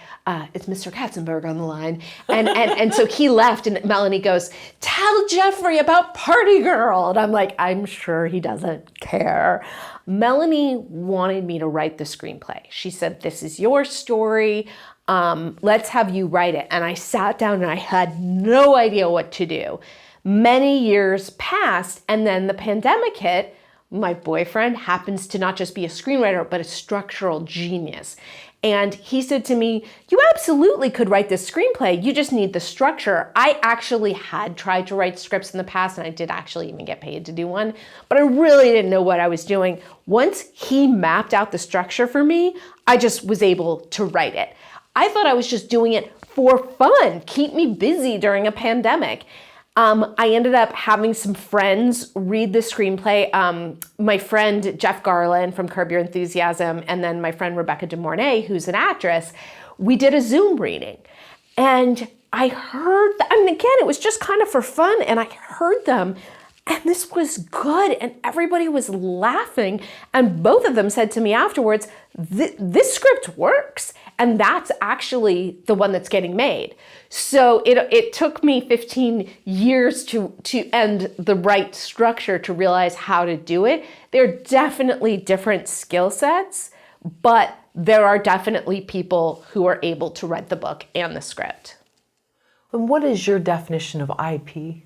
it's Mr. Katzenberg on the line. And so he left and Melanie goes, tell Jeffrey about Party Girl. And I'm like, I'm sure he doesn't care. Melanie wanted me to write the screenplay. She said, this is your story. Let's have you write it. And I sat down and I had no idea what to do. Many years passed and then the pandemic hit. My boyfriend happens to not just be a screenwriter, but a structural genius. And he said to me, you absolutely could write this screenplay. You just need the structure. I actually had tried to write scripts in the past, and I did actually even get paid to do one, but I really didn't know what I was doing. Once he mapped out the structure for me, I just was able to write it. I thought I was just doing it for fun, keep me busy during a pandemic. I ended up having some friends read the screenplay. My friend Jeff Garland from Curb Your Enthusiasm, and then my friend Rebecca De Mornay, who's an actress, we did a Zoom reading. And I heard, again, it was just kind of for fun, and I heard them, and this was good, and everybody was laughing. And both of them said to me afterwards, this script works. And that's actually the one that's getting made. So it took me 15 years to end the right structure to realize how to do it. There are definitely different skill sets, but there are definitely people who are able to write the book and the script. And what is your definition of IP?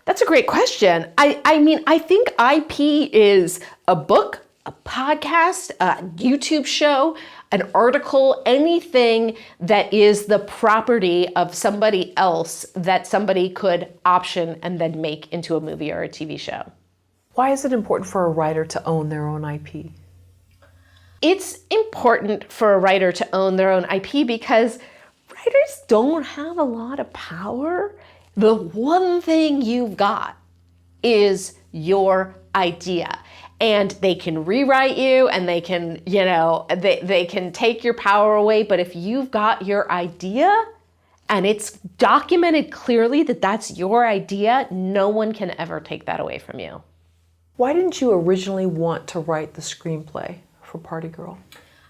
That's a great question. I think IP is a book, a podcast, a YouTube show, an article, anything that is the property of somebody else that somebody could option and then make into a movie or a TV show. Why is it important for a writer to own their own IP? It's important for a writer to own their own IP because writers don't have a lot of power. The one thing you've got is your idea. And they can rewrite you and they can, they can take your power away. But if you've got your idea and it's documented clearly that that's your idea, no one can ever take that away from you. Why didn't you originally want to write the screenplay for Party Girl?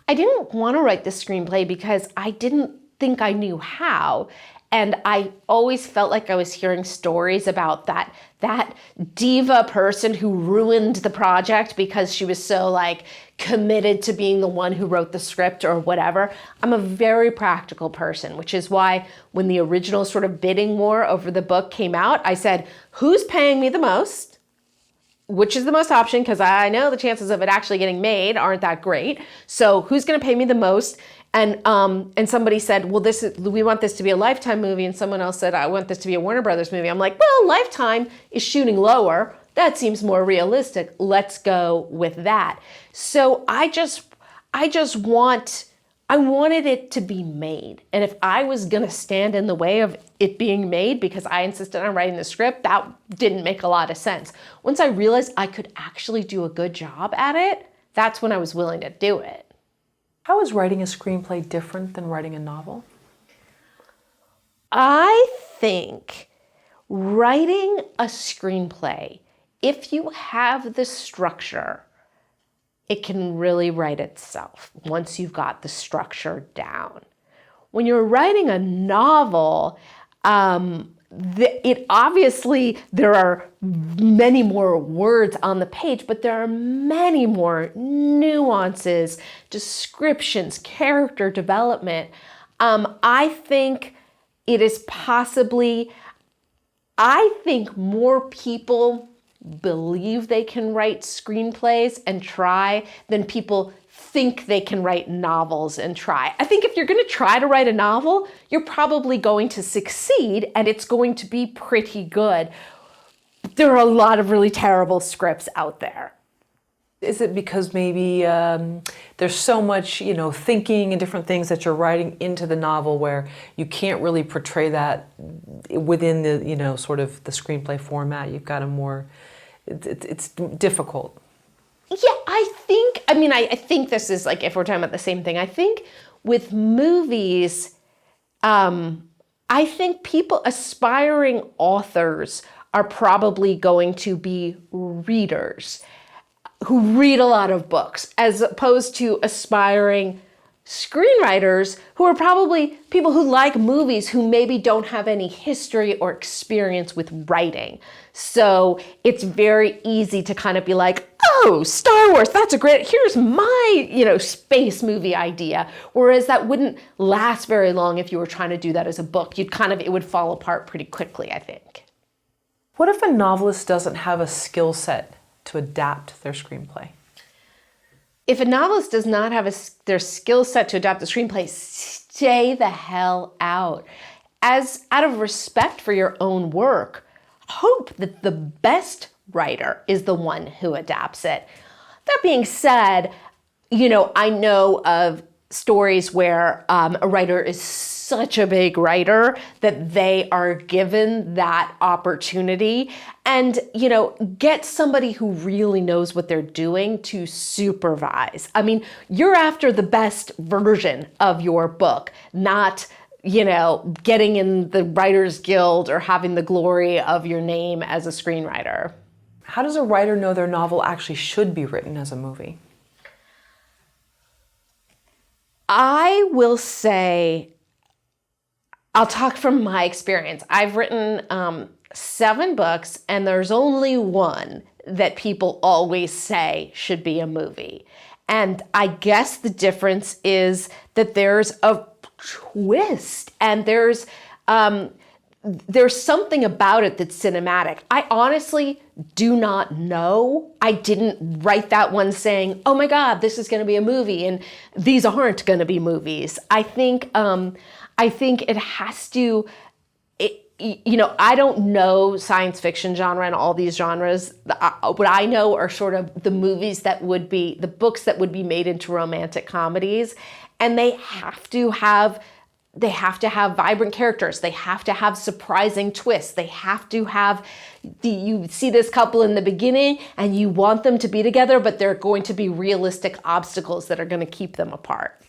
I didn't want to write the screenplay because I didn't think I knew how. And I always felt like I was hearing stories about that diva person who ruined the project because she was so committed to being the one who wrote the script or whatever. I'm a very practical person, which is why when the original sort of bidding war over the book came out, I said, who's paying me the most? Which is the most option, because I know the chances of it actually getting made aren't that great. So who's going to pay me the most? And somebody said, well, we want this to be a Lifetime movie. And someone else said, I want this to be a Warner Brothers movie. I'm like, well, Lifetime is shooting lower. that seems more realistic. Let's go with that. So I wanted it to be made. And if I was going to stand in the way of it being made because I insisted on writing the script, that didn't make a lot of sense. Once I realized I could actually do a good job at it, that's when I was willing to do it. How is writing a screenplay different than writing a novel? I think writing a screenplay, if you have the structure, it can really write itself once you've got the structure down. When you're writing a novel, obviously there are many more words on the page, but there are many more nuances, descriptions, character development. I think it is I think more people believe they can write screenplays and try than people think they can write novels and try. I think if you're going to try to write a novel, you're probably going to succeed and it's going to be pretty good. There are a lot of really terrible scripts out there. Is it because maybe there's so much, thinking and different things that you're writing into the novel where you can't really portray that within the, sort of the screenplay format? You've got a more, it's difficult. Yeah, I think this is like, if we're talking about the same thing, I think with movies, I think aspiring authors are probably going to be readers who read a lot of books, as opposed to aspiring screenwriters who are probably people who like movies who maybe don't have any history or experience with writing. So it's very easy to kind of be like, oh, Star Wars, here's my, space movie idea. Whereas that wouldn't last very long if you were trying to do that as a book. It would fall apart pretty quickly, I think. What if a novelist doesn't have a skill set to adapt their screenplay? If a novelist does not have their skill set to adapt the screenplay, stay the hell out. Out of respect for your own work, hope that the best writer is the one who adapts it. That being said, I know of stories where a writer is such a big writer that they are given that opportunity, and get somebody who really knows what they're doing to supervise. I mean, you're after the best version of your book, not getting in the Writers Guild or having the glory of your name as a screenwriter. How does a writer know their novel actually should be written as a movie? I will say, I'll talk from my experience. I've written 7 books, and there's only one that people always say should be a movie. And I guess the difference is that there's a twist, and there's something about it that's cinematic. I honestly do not know. I didn't write that one saying, oh my God, this is going to be a movie, and these aren't going to be movies. I think it has to, I don't know science fiction genre and all these genres. What I know are sort of the movies the books that would be made into romantic comedies, and they have to have vibrant characters. They have to have surprising twists. They have to have, you see this couple in the beginning and you want them to be together, but there are going to be realistic obstacles that are going to keep them apart.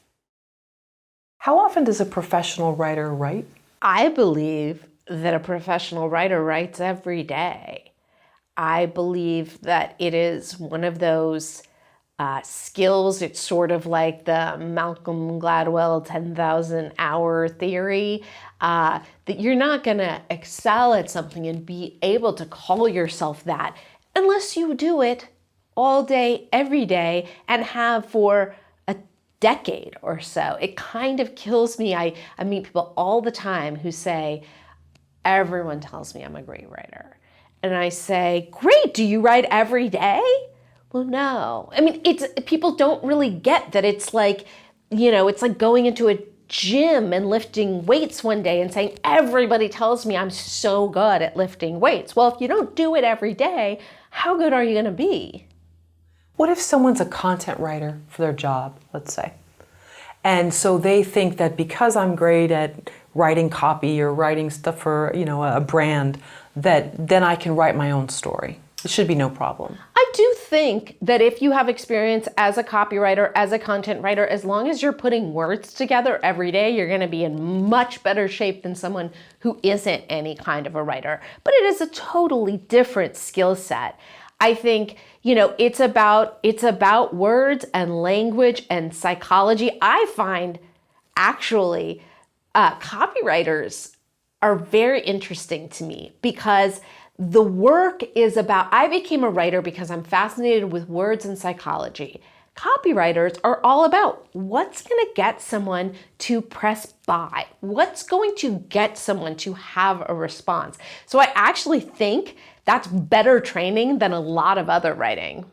How often does a professional writer write? I believe that a professional writer writes every day. I believe that it is one of those skills. It's sort of like the Malcolm Gladwell 10,000 hour theory, that you're not going to excel at something and be able to call yourself that unless you do it all day, every day, and have for a decade or so. It kind of kills me. I meet people all the time who say, everyone tells me I'm a great writer. And I say, great, do you write every day? Well, no. I mean, people don't really get that it's like, it's like going into a gym and lifting weights one day and saying, everybody tells me I'm so good at lifting weights. Well, if you don't do it every day, how good are you going to be? What if someone's a content writer for their job, let's say, and so they think that because I'm great at writing copy or writing stuff for, a brand, that then I can write my own story? It should be no problem. I do think that if you have experience as a copywriter, as a content writer, as long as you're putting words together every day, you're going to be in much better shape than someone who isn't any kind of a writer. But it is a totally different skill set. I think, it's about words and language and psychology. I find actually copywriters are very interesting to me because the work is about, I became a writer because I'm fascinated with words and psychology. Copywriters are all about what's going to get someone to press buy, what's going to get someone to have a response. So I actually think that's better training than a lot of other writing.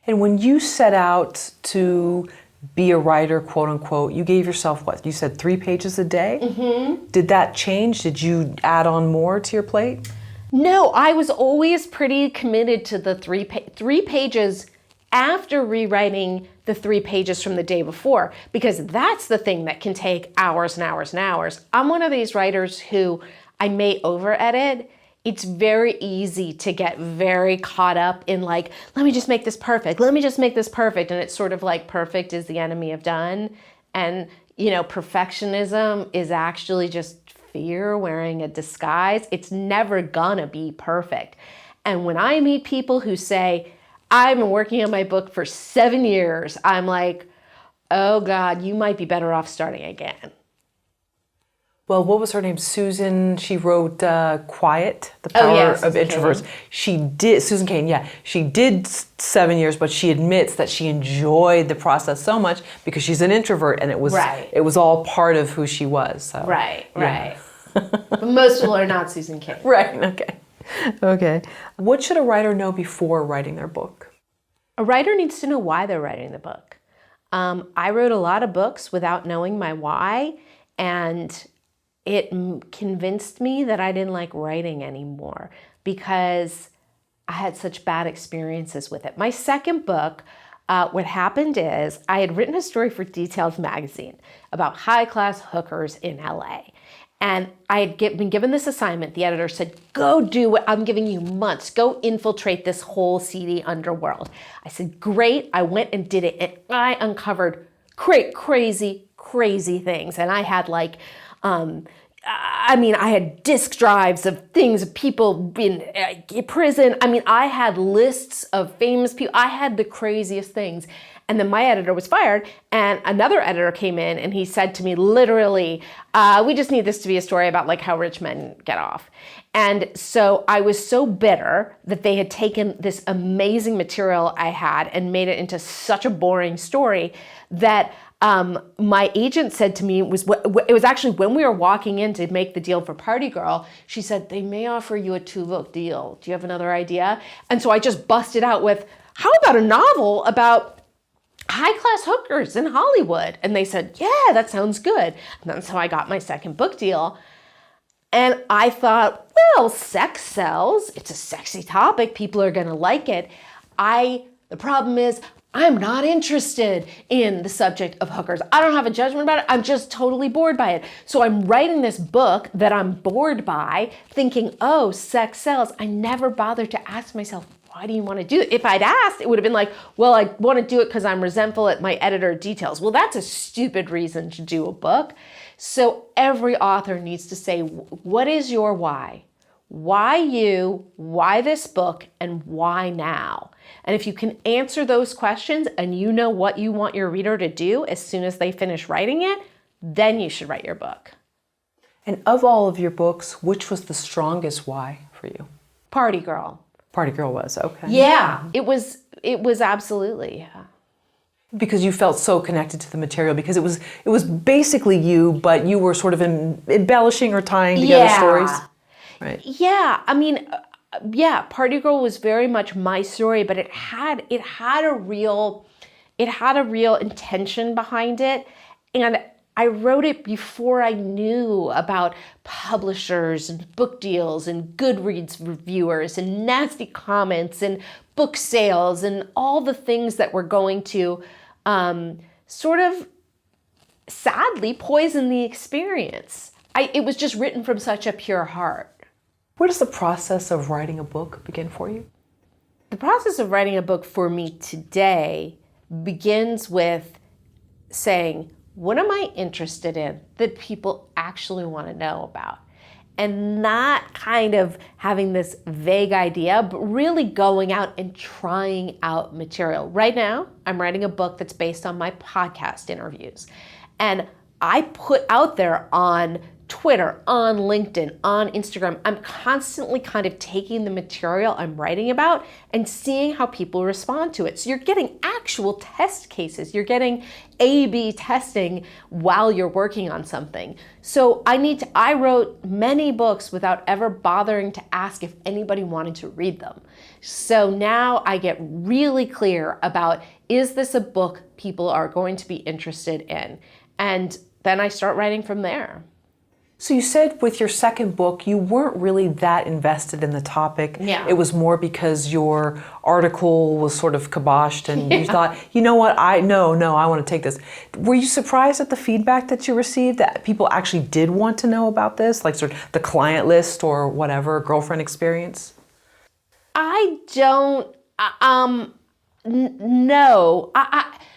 And when you set out to be a writer, quote unquote, you gave yourself what? You said 3 pages a day? Mm-hmm. Did that change? Did you add on more to your plate? No, I was always pretty committed to the 3 pages after rewriting the 3 pages from the day before, because that's the thing that can take hours and hours and hours. I'm one of these writers who I may over edit. It's very easy to get very caught up in like, let me just make this perfect. Let me just make this perfect. And it's sort of like perfect is the enemy of done. And, perfectionism is actually just fear wearing a disguise. It's never gonna be perfect. And when I meet people who say, I've been working on my book for 7 years, I'm like, oh God, you might be better off starting again. Well, what was her name? Susan. She wrote Quiet, The Power of Introverts. Susan Cain, yeah. She did 7 years, but she admits that she enjoyed the process so much because she's an introvert and it was all part of who she was. So. Right. But most people are not Susan Cain. Right, okay. What should a writer know before writing their book? A writer needs to know why they're writing the book. I wrote a lot of books without knowing my why, and it convinced me that I didn't like writing anymore because I had such bad experiences with it. My second book, what happened is I had written a story for Details magazine about high-class hookers in LA. And I had been given this assignment. The editor said, go do it. I'm giving you months. Go infiltrate this whole seedy underworld. I said, great. I went and did it. And I uncovered crazy things. And I had I had disk drives of things, of people in prison. I had lists of famous people. I had the craziest things. And then my editor was fired, and another editor came in, and he said to me, literally, we just need this to be a story about how rich men get off. And so I was so bitter that they had taken this amazing material I had and made it into such a boring story that my agent said to me, it was actually when we were walking in to make the deal for Party Girl, she said, they may offer you a 2-book deal. Do you have another idea? And so I just busted out with, how about a novel about high-class hookers in Hollywood? And they said, yeah, that sounds good. And then so I got my second book deal. And I thought, well, sex sells. It's a sexy topic. People are going to like it. The problem is, I'm not interested in the subject of hookers. I don't have a judgment about it. I'm just totally bored by it. So I'm writing this book that I'm bored by, thinking, oh, sex sells. I never bothered to ask myself, why do you want to do it? If I'd asked, it would have been like, well, I want to do it because I'm resentful at my editor Details. Well, that's a stupid reason to do a book. So every author needs to say, what is your why? Why you, why this book, and why now? And if you can answer those questions and you know what you want your reader to do as soon as they finish writing it, then you should write your book. And of all of your books, which was the strongest why for you? Party Girl. Party Girl was, okay. Yeah, it was absolutely, yeah. Because you felt so connected to the material, because it was basically you, but you were sort of embellishing or tying together stories. Right. Yeah, Party Girl was very much my story, but it had a real intention behind it. And I wrote it before I knew about publishers and book deals and Goodreads reviewers and nasty comments and book sales and all the things that were going to sort of sadly poison the experience. It was just written from such a pure heart. Where does the process of writing a book begin for you? The process of writing a book for me today begins with saying, what am I interested in that people actually want to know about? And not kind of having this vague idea, but really going out and trying out material. Right now, I'm writing a book that's based on my podcast interviews. And I put out there on Twitter, on LinkedIn, on Instagram, I'm constantly kind of taking the material I'm writing about and seeing how people respond to it. So you're getting actual test cases. You're getting A/B testing while you're working on something. So I wrote many books without ever bothering to ask if anybody wanted to read them. So now I get really clear about, is this a book people are going to be interested in? And then I start writing from there. So you said with your second book, you weren't really that invested in the topic. Yeah. It was more because your article was sort of kiboshed and you thought, you know what, I want to take this. Were you surprised at the feedback that you received, that people actually did want to know about this, like sort of the client list or whatever, girlfriend experience? I don't, no.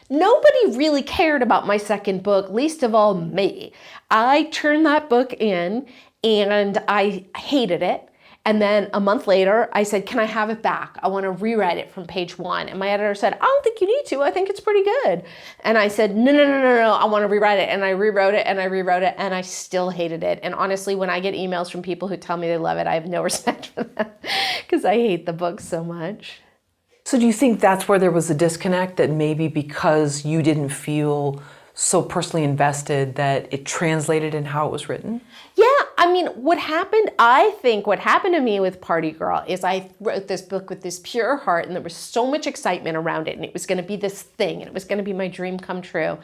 Nobody really cared about my second book, least of all me. I turned that book in and I hated it. And then a month later, I said, can I have it back? I want to rewrite it from page 1. And my editor said, I don't think you need to. I think it's pretty good. And I said, no, I want to rewrite it. And I rewrote it and I rewrote it and I still hated it. And honestly, when I get emails from people who tell me they love it, I have no respect for them because I hate the book so much. So do you think that's where there was a disconnect, that maybe because you didn't feel so personally invested that it translated in how it was written? Yeah, I mean, I think what happened to me with Party Girl is I wrote this book with this pure heart and there was so much excitement around it and it was going to be this thing and it was going to be my dream come true.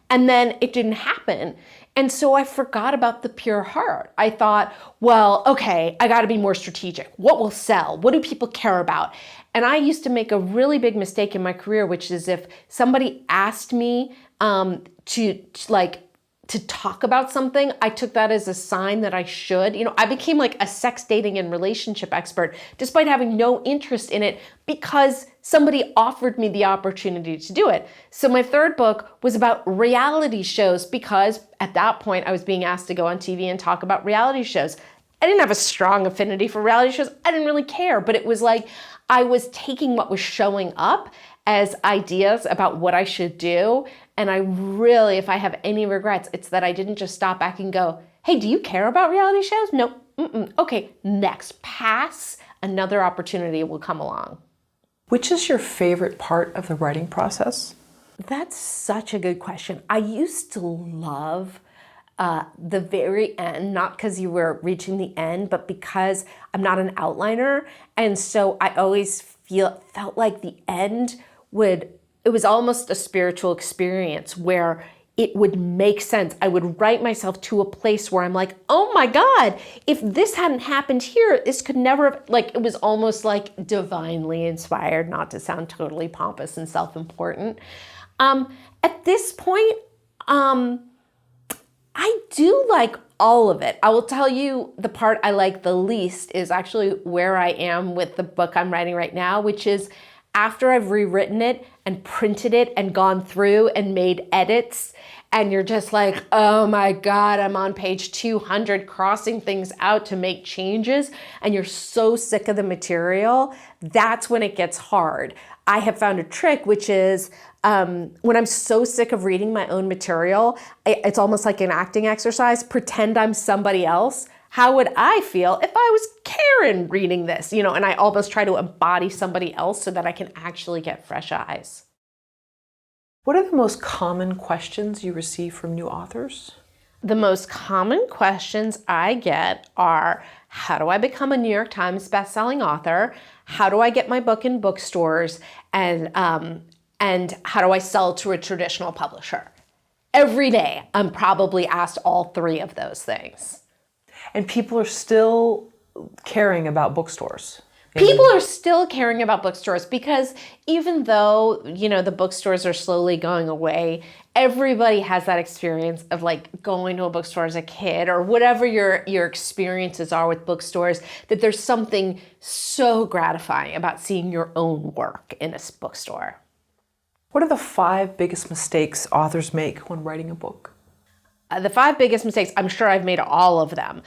And then it didn't happen. And so I forgot about the pure heart. I thought, well, okay, I got to be more strategic. What will sell? What do people care about? And I used to make a really big mistake in my career, which is if somebody asked me to talk about something, I took that as a sign that I should. I became like a sex, dating, and relationship expert despite having no interest in it because somebody offered me the opportunity to do it. So my third book was about reality shows because at that point I was being asked to go on TV and talk about reality shows. I didn't have a strong affinity for reality shows. I didn't really care, but it was like I was taking what was showing up as ideas about what I should do. And I really, if I have any regrets, it's that I didn't just stop back and go, hey, do you care about reality shows? No. Okay, next. Pass. Another opportunity will come along. Which is your favorite part of the writing process? That's such a good question. I used to love the very end, not because you were reaching the end, but because I'm not an outliner. And so I always felt like the end it was almost a spiritual experience where it would make sense. I would write myself to a place where I'm like, oh my God, if this hadn't happened here, this could never have, it was almost like divinely inspired, not to sound totally pompous and self-important. At this point, I do like all of it. I will tell you the part I like the least is actually where I am with the book I'm writing right now, which is after I've rewritten it and printed it and gone through and made edits, and you're just like, oh my God, I'm on page 200 crossing things out to make changes, and you're so sick of the material, that's when it gets hard. I have found a trick, which is when I'm so sick of reading my own material, it's almost like an acting exercise. Pretend I'm somebody else. How would I feel if I was Karen reading this? And I almost try to embody somebody else so that I can actually get fresh eyes. What are the most common questions you receive from new authors? The most common questions I get are, how do I become a New York Times bestselling author? How do I get my book in bookstores? And how do I sell to a traditional publisher? every day I'm probably asked all three of those things. And people are still caring about bookstores. People are still caring about bookstores because even though, the bookstores are slowly going away, everybody has that experience of like going to a bookstore as a kid or whatever your experiences are with bookstores, that there's something so gratifying about seeing your own work in a bookstore. What are the 5 biggest mistakes authors make when writing a book? The 5 biggest mistakes, I'm sure I've made all of them.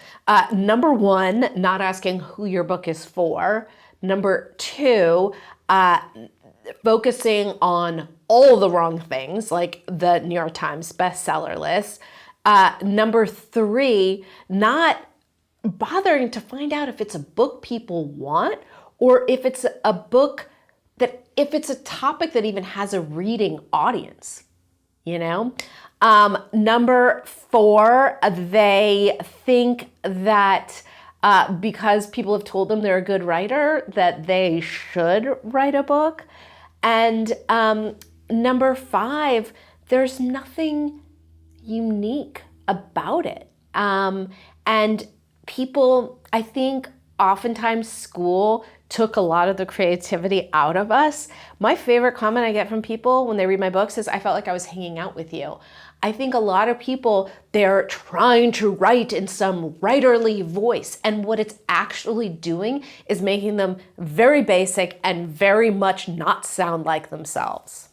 Number 1, not asking who your book is for. Number 2, focusing on all the wrong things, like the New York Times bestseller list. Number 3, not bothering to find out if it's a book people want or if it's a book that, if it's a topic that even has a reading audience, Number 4, they think that because people have told them they're a good writer, that they should write a book. And number 5, there's nothing unique about it. And people, I think oftentimes school took a lot of the creativity out of us. My favorite comment I get from people when they read my books is, I felt like I was hanging out with you. I think a lot of people, they're trying to write in some writerly voice, and what it's actually doing is making them very basic and very much not sound like themselves.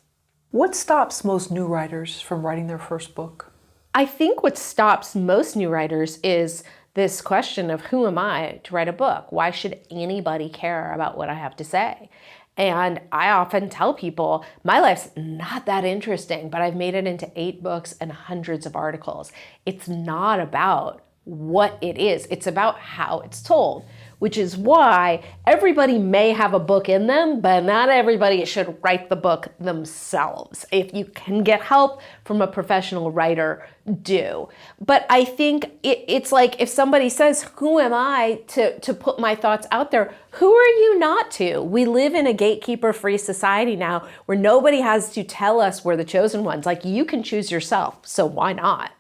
What stops most new writers from writing their first book? I think what stops most new writers is this question of, who am I to write a book? Why should anybody care about what I have to say? And I often tell people, my life's not that interesting, but I've made it into 8 books and hundreds of articles. It's not about what it is. It's about how it's told, which is why everybody may have a book in them, but not everybody should write the book themselves. If you can get help from a professional writer, do. But I think it's like if somebody says, who am I to put my thoughts out there? Who are you not to? We live in a gatekeeper-free society now where nobody has to tell us we're the chosen ones. Like, you can choose yourself, so why not?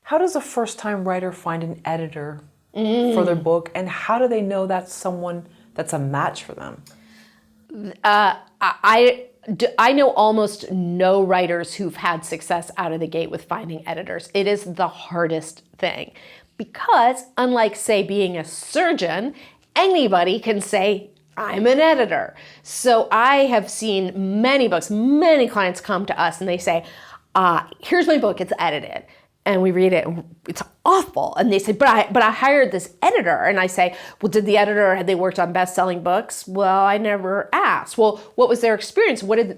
How does a first-time writer find an editor for their book, and how do they know that's someone that's a match for them? I know almost no writers who've had success out of the gate with finding editors. It is the hardest thing because, unlike, say, being a surgeon, anybody can say, I'm an editor. So I have seen many books, many clients come to us and they say, here's my book, it's edited. And we read it, and it's awful. And they say, but I hired this editor. And I say, well, had they worked on best-selling books? Well, I never asked. Well, what was their experience? You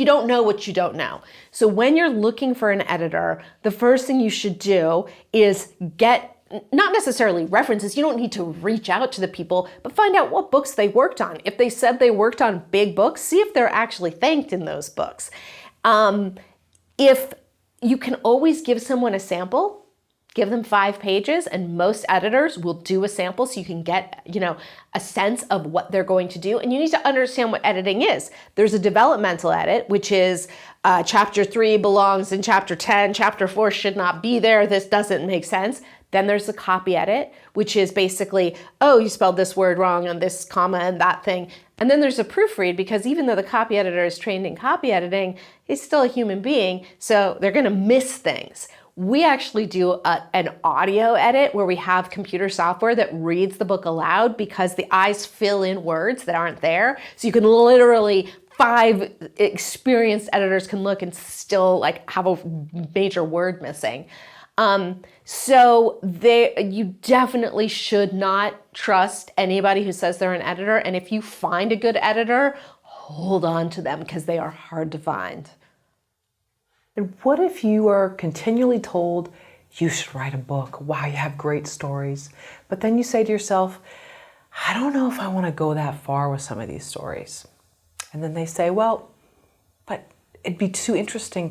don't know what you don't know. So when you're looking for an editor, the first thing you should do is get, not necessarily references, you don't need to reach out to the people, but find out what books they worked on. If they said they worked on big books, see if they're actually thanked in those books. If you can always give someone a sample, give them 5 pages, and most editors will do a sample so you can get, a sense of what they're going to do. And you need to understand what editing is. There's a developmental edit, which is chapter 3 belongs in chapter 10, chapter 4 should not be there, this doesn't make sense. Then there's the copy edit, which is basically, oh, you spelled this word wrong on this comma and that thing. And then there's a proofread, because even though the copy editor is trained in copy editing, he's still a human being, so they're gonna miss things. We actually do an audio edit where we have computer software that reads the book aloud because the eyes fill in words that aren't there. So you can literally, 5 experienced editors can look and still have a major word missing. So you definitely should not trust anybody who says they're an editor. And if you find a good editor, hold on to them because they are hard to find. And what if you are continually told you should write a book? Wow, you have great stories. But then you say to yourself, I don't know if I want to go that far with some of these stories. And then they say, well, but it'd be too interesting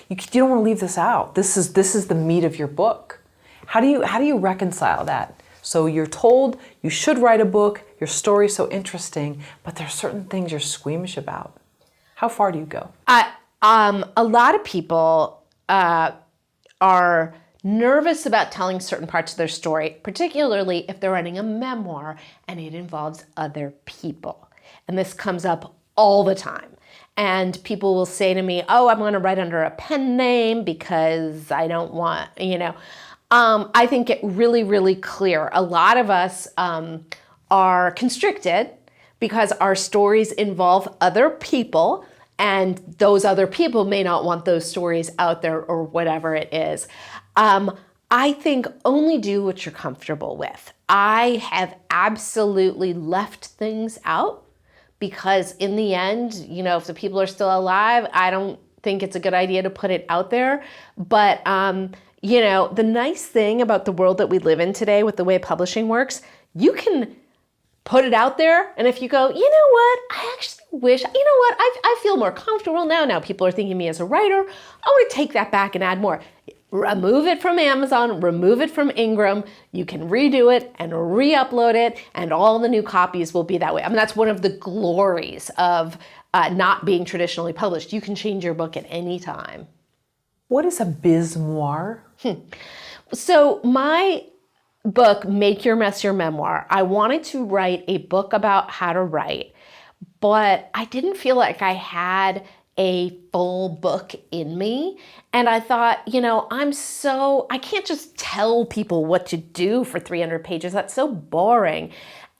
you don't want to leave this out. This is the meat of your book. How do you reconcile that? So you're told you should write a book, your story's so interesting, but there are certain things you're squeamish about. How far do you go? A lot of people are nervous about telling certain parts of their story, particularly if they're writing a memoir and it involves other people. And this comes up all the time. And people will say to me, oh, I'm going to write under a pen name because I don't want, I think it really, really clear. A lot of us are constricted because our stories involve other people, and those other people may not want those stories out there or whatever it is. I think only do what you're comfortable with. I have absolutely left things out because in the end, if the people are still alive, I don't think it's a good idea to put it out there. But, the nice thing about the world that we live in today with the way publishing works, you can put it out there. And if you go, you know what, I actually wish, I feel more comfortable now. Now people are thinking of me as a writer. I want to take that back and add more. Remove it from Amazon, remove it from Ingram. You can redo it and re-upload it, and all the new copies will be that way. I mean, that's one of the glories of not being traditionally published. You can change your book at any time. What is a bizmoir? So my book, Make Your Mess Your Memoir, I wanted to write a book about how to write, but I didn't feel like I had a full book in me. And I thought, I can't just tell people what to do for 300 pages. That's so boring.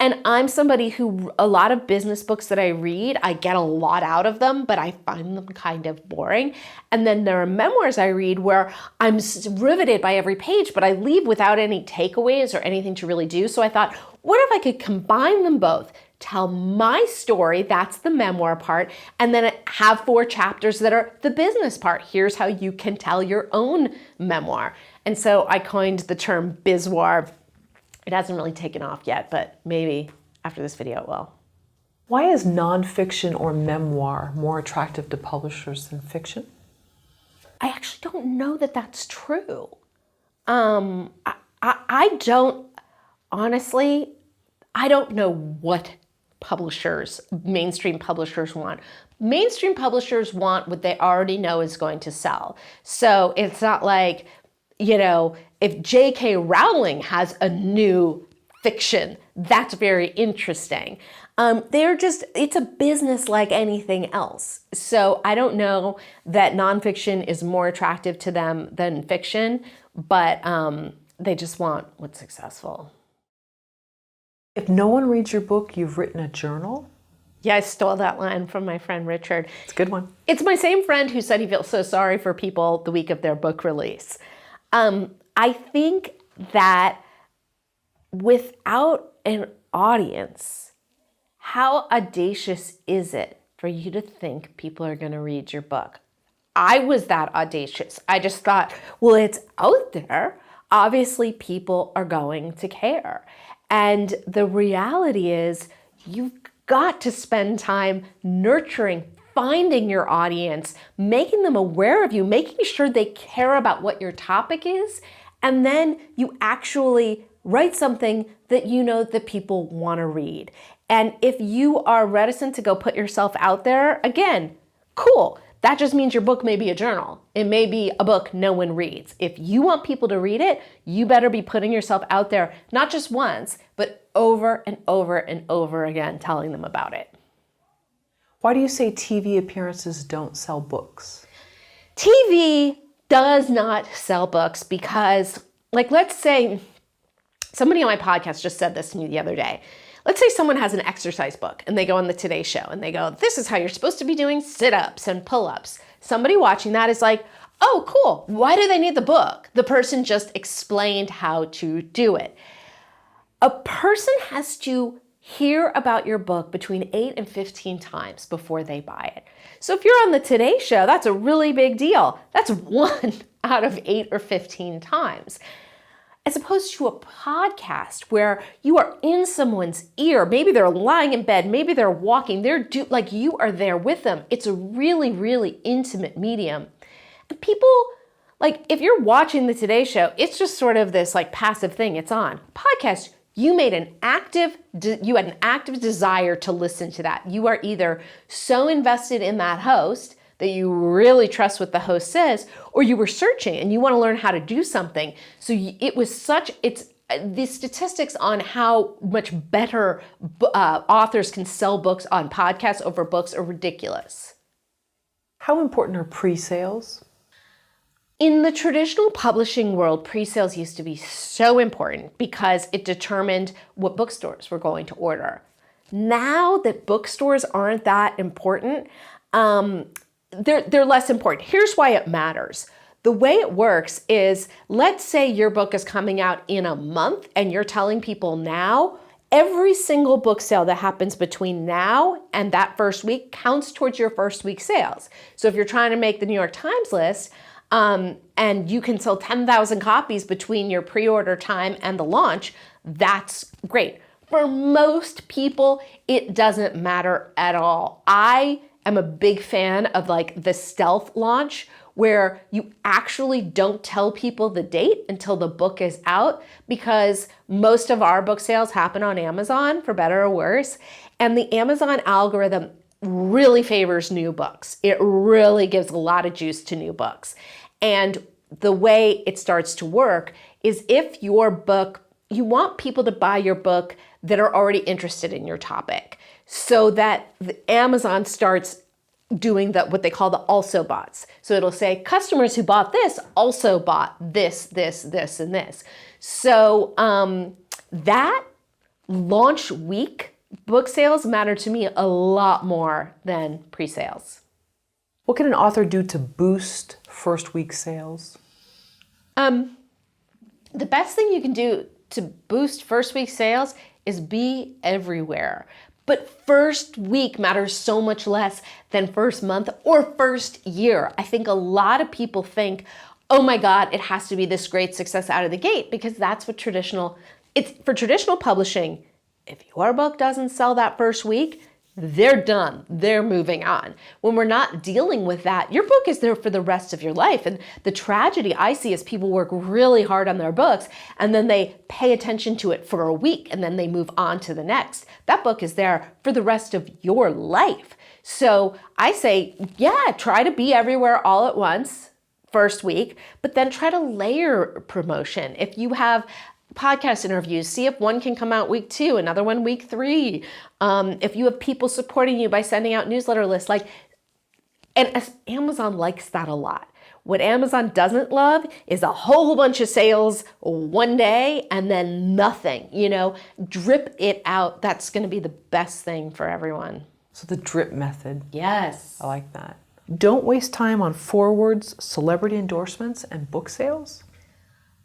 And I'm somebody who, a lot of business books that I read, I get a lot out of them, but I find them kind of boring. And then there are memoirs I read where I'm riveted by every page, but I leave without any takeaways or anything to really do. So I thought, what if I could combine them both? Tell my story, that's the memoir part, and then have 4 chapters that are the business part. Here's how you can tell your own memoir. And so I coined the term bizmoir. It hasn't really taken off yet, but maybe after this video it will. Why is nonfiction or memoir more attractive to publishers than fiction? I actually don't know that that's true. I don't, honestly, I don't know what mainstream publishers want. Mainstream publishers want what they already know is going to sell. So it's not like, if J.K. Rowling has a new fiction, that's very interesting. It's a business like anything else. So I don't know that nonfiction is more attractive to them than fiction, but they just want what's successful. If no one reads your book, you've written a journal? Yeah, I stole that line from my friend Richard. It's a good one. It's my same friend who said he feels so sorry for people the week of their book release. I think that without an audience, how audacious is it for you to think people are going to read your book? I was that audacious. I just thought, well, it's out there. Obviously, people are going to care. And the reality is you've got to spend time nurturing, finding your audience, making them aware of you, making sure they care about what your topic is, and then you actually write something that that people want to read. And if you are reticent to go put yourself out there, again, cool. That just means your book may be a journal. It may be a book no one reads. If you want people to read it, you better be putting yourself out there, not just once, but over and over and over again, telling them about it. Why do you say TV appearances don't sell books? TV does not sell books because, let's say, somebody on my podcast just said this to me the other day. Let's say someone has an exercise book and they go on the Today Show and they go, this is how you're supposed to be doing sit-ups and pull-ups. Somebody watching that is like, oh, cool. Why do they need the book? The person just explained how to do it. A person has to hear about your book between 8 and 15 times before they buy it. So if you're on the Today Show, that's a really big deal. That's 1 out of 8 or 15 times. As opposed to a podcast where you are in someone's ear. Maybe they're lying in bed, maybe they're walking, you are there with them. It's a really, really intimate medium. And people, if you're watching the Today Show, it's just sort of this passive thing, it's on. Podcast, you had an active desire to listen to that. You are either so invested in that host that you really trust what the host says, or you were searching and you want to learn how to do something. So the statistics on how much better authors can sell books on podcasts over books are ridiculous. How important are pre-sales? In the traditional publishing world, pre-sales used to be so important because it determined what bookstores were going to order. Now that bookstores aren't that important, they're less important. Here's why it matters. The way it works is, let's say your book is coming out in a month and you're telling people now, every single book sale that happens between now and that first week counts towards your first week sales. So if you're trying to make the New York Times list, and you can sell 10,000 copies between your pre-order time and the launch, that's great. For most people, it doesn't matter at all. I am a big fan of like the stealth launch, where you actually don't tell people the date until the book is out, because most of our book sales happen on Amazon, for better or worse. And the Amazon algorithm really favors new books. It really gives a lot of juice to new books. And the way it starts to work is, if your book, you want people to buy your book that are already interested in your topic, so that Amazon starts doing what they call the also bots. So it'll say customers who bought this also bought this, this, this, and this. So that launch week book sales matter to me a lot more than pre-sales. What can an author do to boost first week sales? The best thing you can do to boost first week sales is be everywhere. But first week matters so much less than first month or first year. I think a lot of people think, oh my God, it has to be this great success out of the gate, because that's what for traditional publishing, if your book doesn't sell that first week, they're done. They're moving on. When we're not dealing with that, your book is there for the rest of your life. And the tragedy I see is people work really hard on their books and then they pay attention to it for a week and then they move on to the next. That book is there for the rest of your life. So I say, yeah, try to be everywhere all at once first week, but then try to layer promotion. If you have podcast interviews, see if one can come out week 2, another one week 3. If you have people supporting you by sending out newsletter lists, and Amazon likes that a lot. What Amazon doesn't love is a whole bunch of sales one day and then nothing, drip it out. That's going to be the best thing for everyone. So the drip method. Yes. I like that. Don't waste time on forwards, celebrity endorsements, and book sales.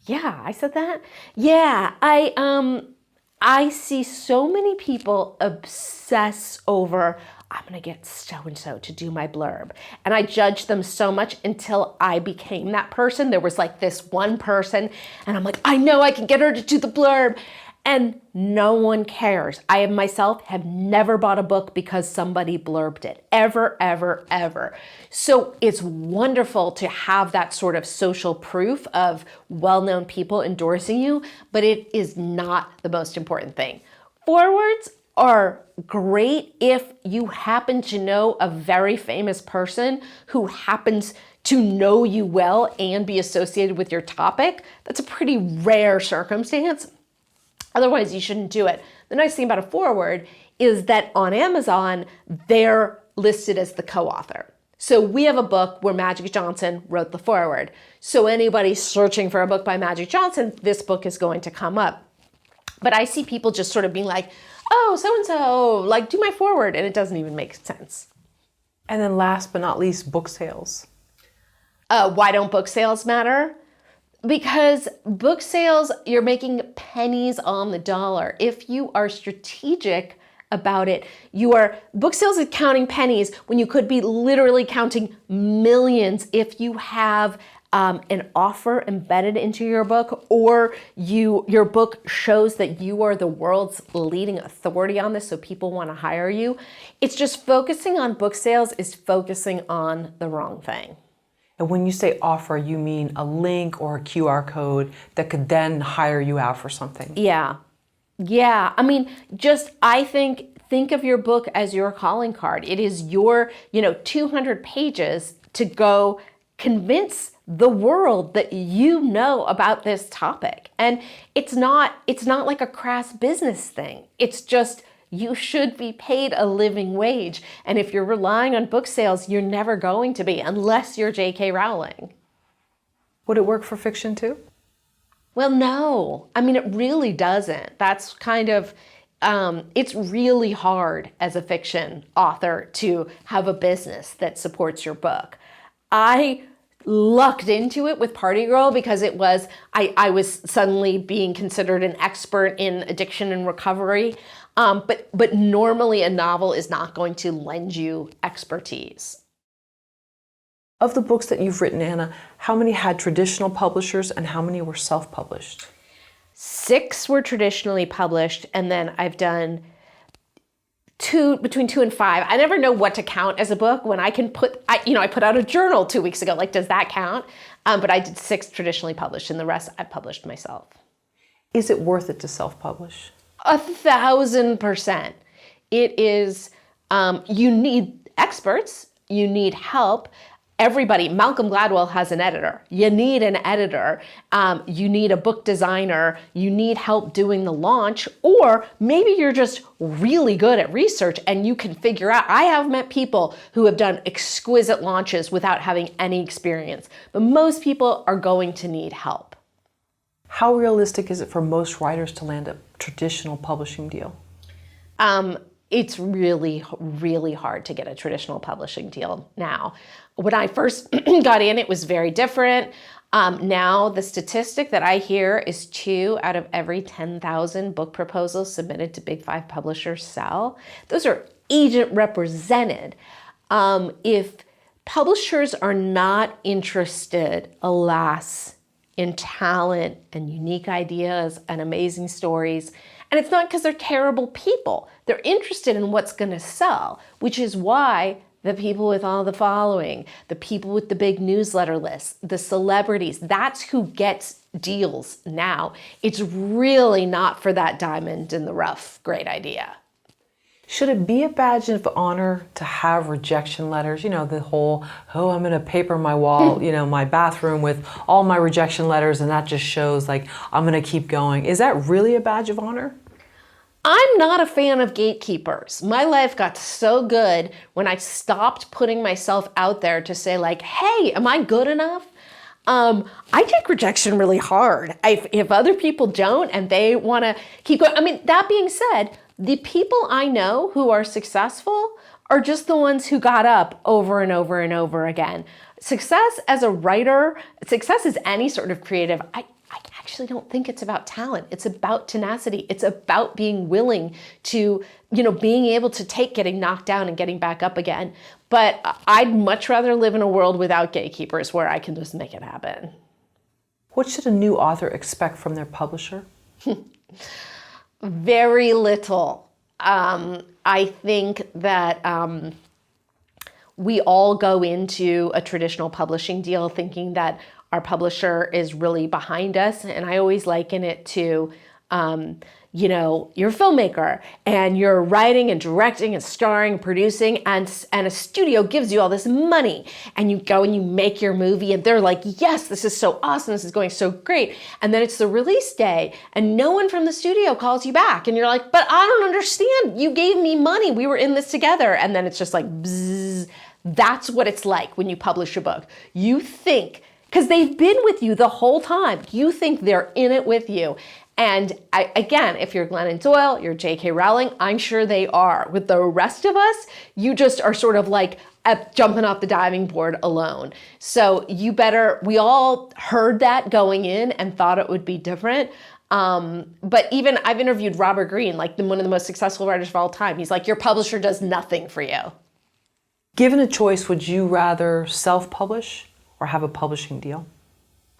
Yeah, I said that. Yeah, I see so many people obsess over, I'm going to get so-and-so to do my blurb. And I judge them so much until I became that person. There was like this one person and I'm like, I know I can get her to do the blurb. And no one cares. I myself have never bought a book because somebody blurbed it. Ever, ever, ever. So it's wonderful to have that sort of social proof of well-known people endorsing you, but it is not the most important thing. Forwards are great if you happen to know a very famous person who happens to know you well and be associated with your topic. That's a pretty rare circumstance. Otherwise, you shouldn't do it. The nice thing about a forward is that on Amazon, they're listed as the co-author. So we have a book where Magic Johnson wrote the forward. So anybody searching for a book by Magic Johnson, this book is going to come up. But I see people just sort of being like, oh, so-and-so, do my forward, and it doesn't even make sense. And then last but not least, book sales. Why don't book sales matter? Because book sales, you're making pennies on the dollar. If you are strategic about it, book sales is counting pennies when you could be literally counting millions if you have an offer embedded into your book, or your book shows that you are the world's leading authority on this, so people want to hire you. It's just focusing on book sales is focusing on the wrong thing. And when you say offer, you mean a link or a QR code that could then hire you out for something. Yeah. Yeah, I mean, I think of your book as your calling card. It is your, 200 pages to go convince the world that you know about this topic. And it's not like a crass business thing. It's just you should be paid a living wage. And if you're relying on book sales, you're never going to be unless you're J.K. Rowling. Would it work for fiction too? Well, no. I mean, it really doesn't. That's kind of, it's really hard as a fiction author to have a business that supports your book. I lucked into it with Party Girl because I was suddenly being considered an expert in addiction and recovery. But normally a novel is not going to lend you expertise. Of the books that you've written, Anna, how many had traditional publishers and how many were self-published? 6 were traditionally published, and then I've done between 2 and 5. I never know what to count as a book when I put out a journal 2 weeks ago. Like, does that count? But I did 6 traditionally published, and the rest I published myself. Is it worth it to self-publish? 1,000%. It is, you need experts, you need help. Everybody, Malcolm Gladwell has an editor. You need an editor. You need a book designer. You need help doing the launch. Or maybe you're just really good at research and you can figure out. I have met people who have done exquisite launches without having any experience. But most people are going to need help. How realistic is it for most writers to land a traditional publishing deal? It's really, really hard to get a traditional publishing deal now. When I first got in, it was very different. Now the statistic that I hear is 2 out of every 10,000 book proposals submitted to Big 5 publishers sell. Those are agent represented. If publishers are not interested, alas, in talent and unique ideas and amazing stories, and it's not because they're terrible people. They're interested in what's going to sell, which is why the people with all the following, the people with the big newsletter lists, the celebrities, that's who gets deals now. It's really not for that diamond in the rough great idea. Should it be a badge of honor to have rejection letters? The whole, I'm going to paper my wall, my bathroom with all my rejection letters, and that just shows like I'm going to keep going. Is that really a badge of honor? I'm not a fan of gatekeepers. My life got so good when I stopped putting myself out there to say like, hey, am I good enough? I take rejection really hard. If other people don't and they want to keep going, that being said, the people I know who are successful are just the ones who got up over and over and over again. Success as a writer, success as any sort of creative, I actually don't think it's about talent. It's about tenacity. It's about being willing to, being able to take getting knocked down and getting back up again. But I'd much rather live in a world without gatekeepers where I can just make it happen. What should a new author expect from their publisher? Very little. I think that we all go into a traditional publishing deal thinking that our publisher is really behind us. And I always liken it to, you're a filmmaker and you're writing and directing and starring, producing, and a studio gives you all this money. And you go and you make your movie and they're like, yes, this is so awesome. This is going so great. And then it's the release day and no one from the studio calls you back. And you're like, but I don't understand. You gave me money. We were in this together. And then it's just like, bzzz. That's what it's like when you publish a book. You think, because they've been with you the whole time. You think they're in it with you. And again, if you're Glennon Doyle, you're J.K. Rowling, I'm sure they are. With the rest of us, you just are sort of like jumping off the diving board alone. So we all heard that going in and thought it would be different. But even I've interviewed Robert Greene, like one of the most successful writers of all time. He's like, your publisher does nothing for you. Given a choice, would you rather self-publish or have a publishing deal?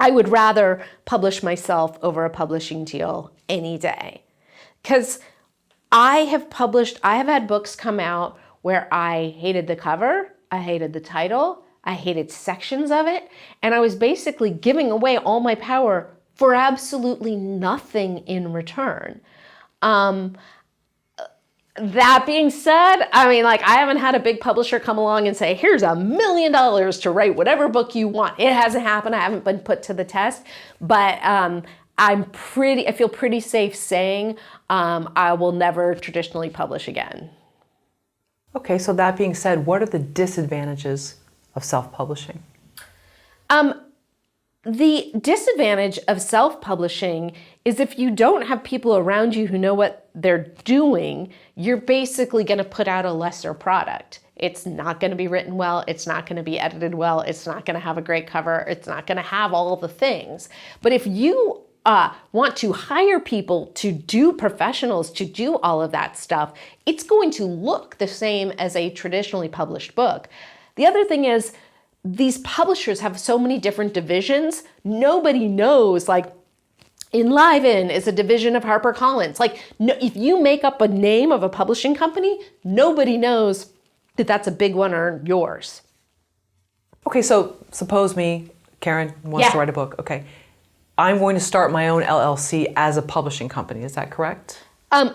I would rather publish myself over a publishing deal any day. Because I have had books come out where I hated the cover, I hated the title, I hated sections of it, and I was basically giving away all my power for absolutely nothing in return. That being said, I mean, like, I haven't had a big publisher come along and say, here's $1 million to write whatever book you want. It hasn't happened. I haven't been put to the test, but I feel pretty safe saying I will never traditionally publish again. Okay, so that being said, what are the disadvantages of self-publishing? The disadvantage of self-publishing is if you don't have people around you who know what they're doing, you're basically going to put out a lesser product. It's not going to be written well. It's not going to be edited well. It's not going to have a great cover. It's not going to have all the things. But if you want to hire people to do professionals to do all of that stuff, it's going to look the same as a traditionally published book. The other thing is, these publishers have so many different divisions. Nobody knows, like, Enliven is a division of HarperCollins. Like, no, if you make up a name of a publishing company, nobody knows that that's a big one or yours. Okay, so suppose me, Karen, wants to write a book. Okay, I'm going to start my own LLC as a publishing company. Is that correct?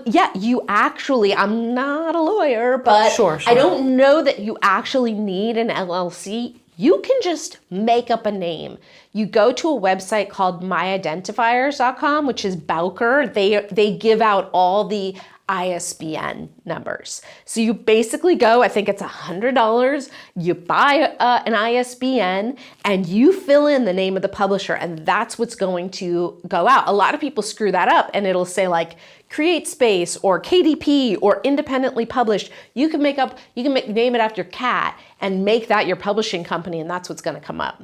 Yeah, you actually, I'm not a lawyer, but Sure. I don't know that you actually need an LLC. You can just make up a name. You go to a website called myidentifiers.com, which is Bowker. They give out all the ISBN numbers. So you basically go, I think it's $100, you buy an ISBN and you fill in the name of the publisher, and that's what's going to go out. A lot of people screw that up and it'll say like Create Space or KDP or independently published. You can name it after your cat and make that your publishing company, and that's what's going to come up.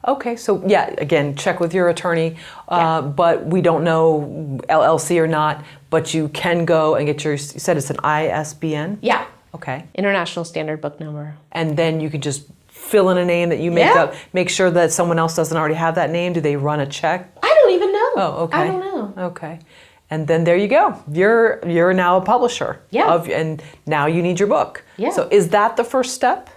Okay, so yeah, again, check with your attorney, but we don't know LLC or not, but you can go and get you said it's an ISBN? Yeah. Okay. International Standard Book Number. And then you can just fill in a name that you make up, make sure that someone else doesn't already have that name. Do they run a check? I don't even know. Oh, okay. I don't know. Okay. And then there you go. You're now a publisher. Yeah. And now you need your book. Yeah. So is that the first step?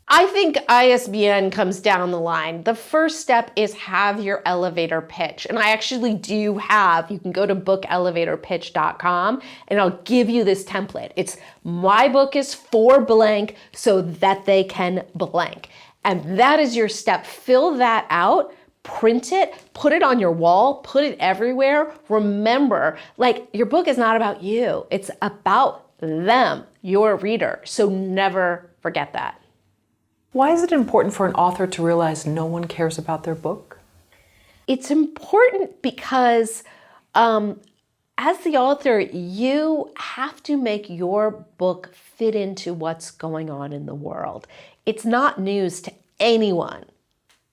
I think ISBN comes down the line. The first step is have your elevator pitch. And I actually do have, you can go to bookelevatorpitch.com and I'll give you this template. It's my book is for blank so that they can blank. And that is your step. Fill that out, print it, put it on your wall, put it everywhere. Remember, like, your book is not about you. It's about them, your reader. So never forget that. Why is it important for an author to realize no one cares about their book? It's important because as the author, you have to make your book fit into what's going on in the world. It's not news to anyone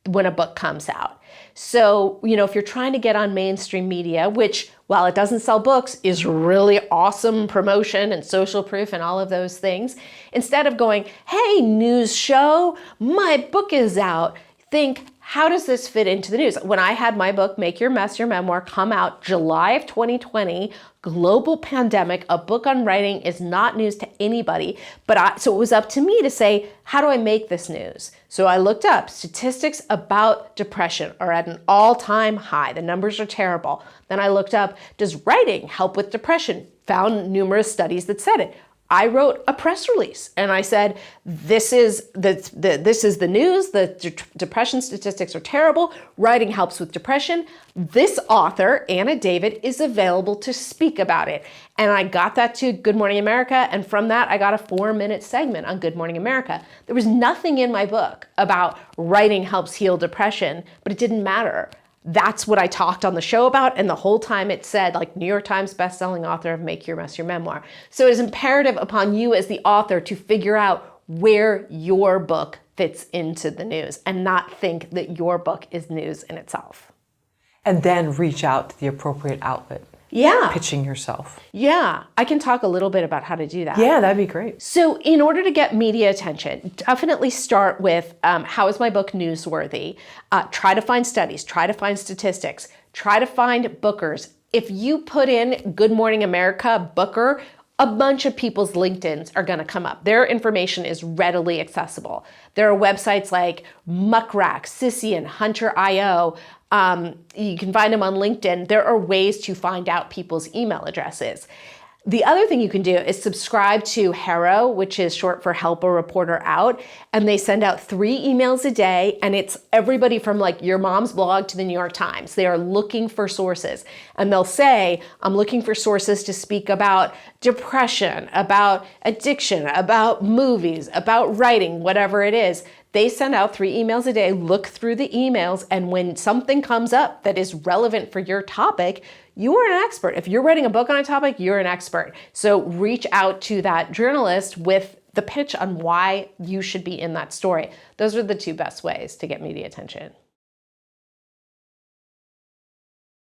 when a book comes out. So, if you're trying to get on mainstream media, which, while it doesn't sell books, is really awesome promotion and social proof and all of those things, instead of going, hey, news show, my book is out, think, how does this fit into the news? When I had my book, Make Your Mess Your Memoir, come out July of 2020, global pandemic, a book on writing is not news to anybody. So it was up to me to say, how do I make this news? So I looked up statistics about depression are at an all-time high. The numbers are terrible. Then I looked up, does writing help with depression? Found numerous studies that said it. I wrote a press release and I said, this is the news, the depression statistics are terrible, writing helps with depression. This author, Anna David, is available to speak about it. And I got that to Good Morning America, and from that I got a 4-minute segment on Good Morning America. There was nothing in my book about writing helps heal depression, but it didn't matter. That's what I talked on the show about, and the whole time it said, like, New York Times bestselling author of Make Your Mess Your Memoir. So it is imperative upon you as the author to figure out where your book fits into the news and not think that your book is news in itself. And then reach out to the appropriate outlet. Yeah. Pitching yourself. Yeah. I can talk a little bit about how to do that. Yeah, that'd be great. So in order to get media attention, definitely start with how is my book newsworthy? Try to find studies, try to find statistics, try to find bookers. If you put in Good Morning America Booker, a bunch of people's LinkedIns are going to come up. Their information is readily accessible. There are websites like Muckrack, Sissy, and Hunter.io. You can find them on LinkedIn. There are ways to find out people's email addresses. The other thing you can do is subscribe to HARO, which is short for Help a Reporter Out, and they send out 3 emails a day, and it's everybody from like your mom's blog to the New York Times. They are looking for sources, and they'll say, I'm looking for sources to speak about depression, about addiction, about movies, about writing, whatever it is. They send out 3 emails a day, look through the emails, and when something comes up that is relevant for your topic, you are an expert. If you're writing a book on a topic, you're an expert. So reach out to that journalist with the pitch on why you should be in that story. Those are the 2 best ways to get media attention.